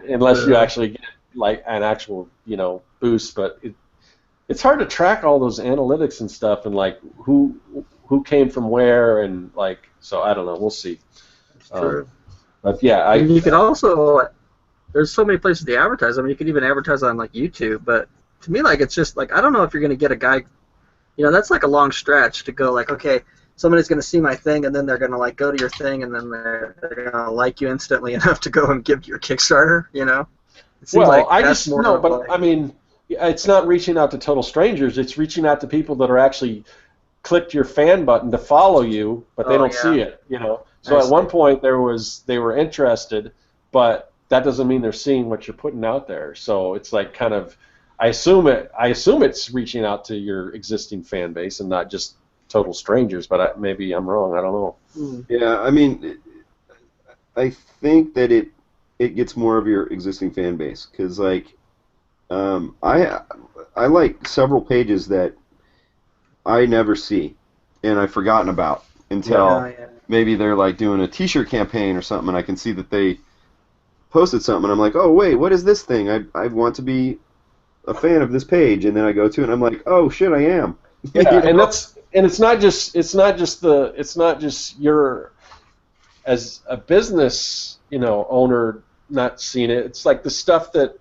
Unless you actually get like an actual, you know, boost. But it's hard to track all those analytics and stuff, and like who came from where, and like, so I don't know. We'll see. True. But yeah, and you can also, there's so many places to advertise. I mean, you can even advertise on like YouTube, but to me, like, it's just like, I don't know if you're going to get a guy, you know, that's like a long stretch to go like, okay, somebody's going to see my thing, and then they're going to like go to your thing, and then they're going to like you instantly enough to go and give you your Kickstarter, you know? It seems well, like I that's just more no, of but like, I mean, it's not reaching out to total strangers. It's reaching out to people that are actually clicked your fan button to follow you, but they don't see it, you know. So at one point they were interested, but that doesn't mean they're seeing what you're putting out there. So it's like kind of, I assume it's reaching out to your existing fan base and not just total strangers, but maybe I'm wrong. I don't know. Yeah, I mean, I think that it gets more of your existing fan base, because like I like several pages that I never see and I've forgotten about until maybe they're like doing a T-shirt campaign or something, and I can see that they posted something, and I'm like, oh wait, what is this thing? I want to be a fan of this page, and then I go to it, and I'm like, oh shit, I am. Yeah, and it's not just your, as a business, you know, owner not seeing it. It's like the stuff that,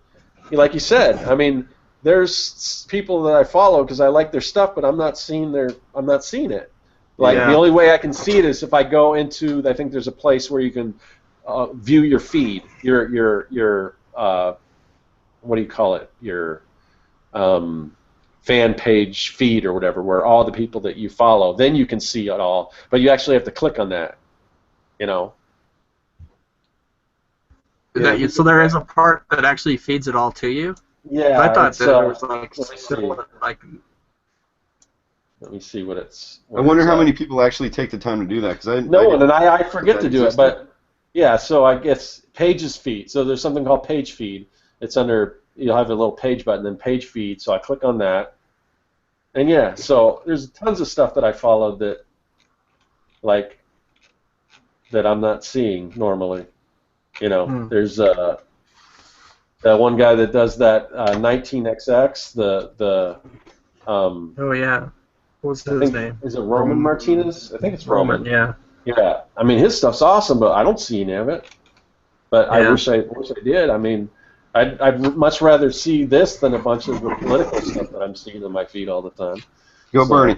like you said. I mean, there's people that I follow because I like their stuff, but I'm not seeing it. Like the only way I can see it is if I go into, I think there's a place where you can view your feed, your what do you call it? Your fan page feed or whatever, where all the people that you follow, then you can see it all. But you actually have to click on that, you know. So there is a part that actually feeds it all to you? Yeah. I thought that there was like let me see what it's. I wonder how many people actually take the time to do that, because I forget to do it, but yeah. So I guess pages feed. So there's something called page feed. It's under. You'll have a little page button, then page feed. So I click on that, and yeah. So there's tons of stuff that I followed that, like, that I'm not seeing normally. You know, there's that one guy that does that 19XX. Oh yeah. What's his name? Is it Roman Martinez? I think it's Roman. Yeah. Yeah. I mean, his stuff's awesome, but I don't see any of it. But I wish I did. I mean, I'd much rather see this than a bunch of the political stuff that I'm seeing on my feed all the time. Go Bernie.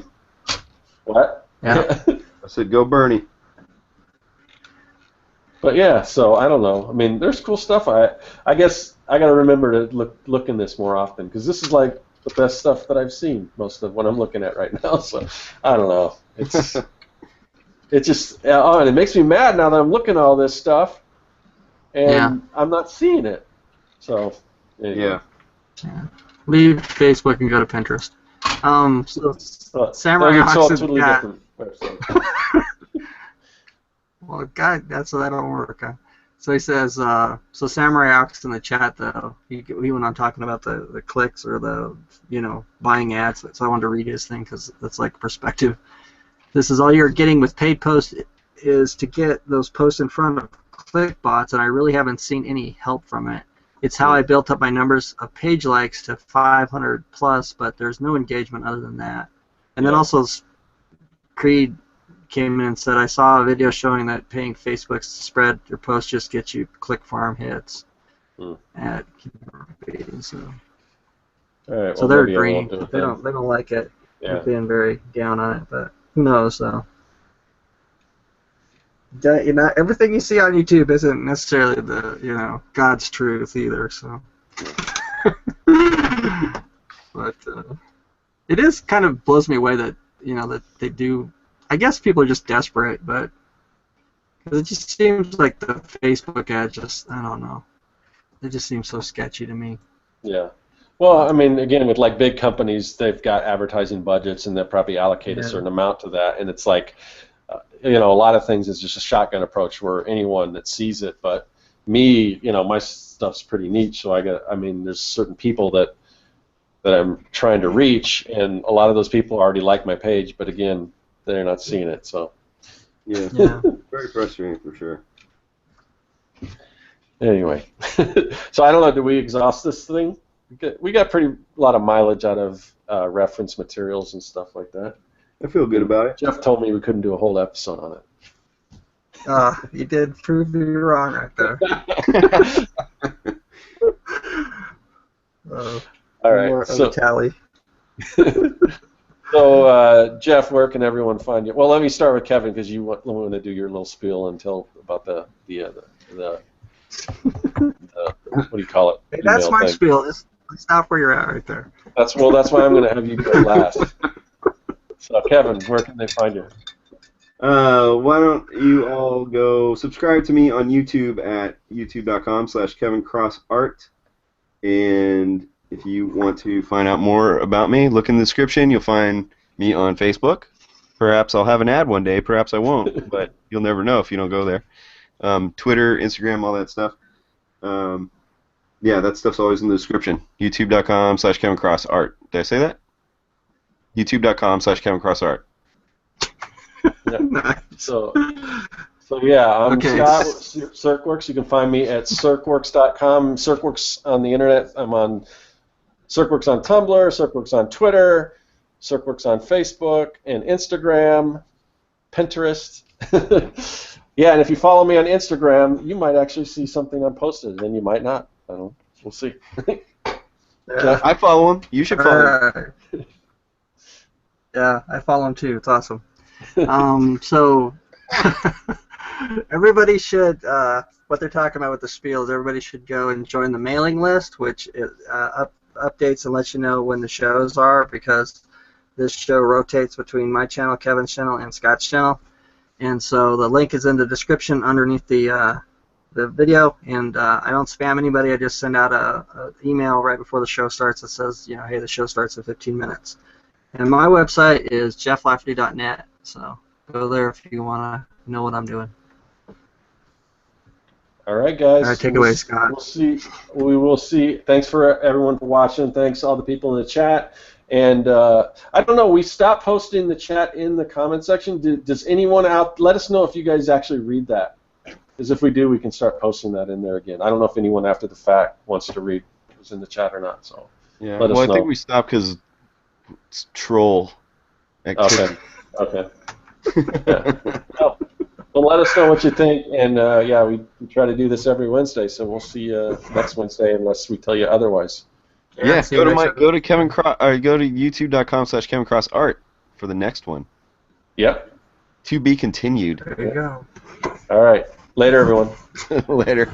What? Yeah. I said go Bernie. But yeah, so I don't know. I mean, there's cool stuff. I guess I got to remember to look in this more often, because this is like the best stuff that I've seen, most of what I'm looking at right now. So I don't know. It's just and it makes me mad now that I'm looking at all this stuff and I'm not seeing it. So anyway. Yeah. Leave Facebook and go to Pinterest. Samurai Ox in the chat. Well, God, that don't work. Huh? So he says, so Samurai Ox in the chat, though, he went on talking about the clicks or the, you know, buying ads. So I wanted to read his thing because that's like perspective. This is all you're getting with paid posts is to get those posts in front of click bots, and I really haven't seen any help from it. It's how I built up my numbers of page likes to 500 plus, but there's no engagement other than that. And then also Creed came in and said, I saw a video showing that paying Facebook to spread your post just gets you click farm hits at so. All right, so they're agreeing. They don't like it. They're being very down on it, but who knows though. You know, everything you see on YouTube isn't necessarily the, you know, God's truth either. So, but it is kind of blows me away that, you know, that they do. I guess people are just desperate, but it just seems like the Facebook ad just, I don't know. It just seems so sketchy to me. Yeah. Well, I mean, again, with like big companies, they've got advertising budgets and they'll probably allocate a certain amount to that, and it's like, you know, a lot of things is just a shotgun approach where anyone that sees it. But me, you know, my stuff's pretty niche, so I mean, there's certain people that that I'm trying to reach, and a lot of those people already like my page, but again, they're not seeing it. So Yeah. Very frustrating for sure. anyway, so I don't know. Did we exhaust this thing? We got a lot of mileage out of reference materials and stuff like that. I feel good about it. Jeff told me we couldn't do a whole episode on it. You did prove me wrong right there. All right. More of a tally. So, Jeff, where can everyone find you? Well, let me start with Kevin because you want to do your little spiel and tell about the what do you call it? Hey, that's my thing. spiel. Just stop where you're at right there. That's why I'm going to have you go last. So, Kevin, where can they find you? Why don't you all go subscribe to me on YouTube at youtube.com/KevinCrossArt. And if you want to find out more about me, look in the description. You'll find me on Facebook. Perhaps I'll have an ad one day. Perhaps I won't. But you'll never know if you don't go there. Twitter, Instagram, all that stuff. Yeah, that stuff's always in the description. youtube.com/KevinCrossArt. Did I say that? youtube.com/KevinCrossArt. Yeah. So yeah, I'm Okay. Scott with Serkworks. You can find me at serkworks.com. Serkworks on the internet. I'm on Serkworks on Tumblr, Serkworks on Twitter, Serkworks on Facebook and Instagram, Pinterest. Yeah, and if you follow me on Instagram, you might actually see something I posted, and you might not. I don't know. We'll see. Yeah. I follow him. You should follow him. Yeah, I follow him too. It's awesome. So everybody should, what they're talking about with the spiels, everybody should go and join the mailing list, which updates and lets you know when the shows are, because this show rotates between my channel, Kevin's channel, and Scott's channel. And so the link is in the description underneath the video, and I don't spam anybody. I just send out a email right before the show starts that says, you know, hey, the show starts in 15 minutes. And my website is jefflafferty.net, so go there if you want to know what I'm doing. All right, guys. All right, take it away, Scott. We will see. Thanks for everyone for watching. Thanks to all the people in the chat. And I don't know, we stopped posting the chat in the comment section. Does anyone let us know if you guys actually read that? Because if we do, we can start posting that in there again. I don't know if anyone after the fact wants to read what's in the chat or not. So Yeah. let us Well, I know. think we stopped because it's troll activity. Okay. Yeah. Well, let us know what you think, and yeah, we try to do this every Wednesday, so we'll see you next Wednesday unless we tell you otherwise. Yeah, see go you to next go to youtube.com/KevinCrossArt for the next one. Yep. To be continued. There you go. All right. Later, everyone. Later.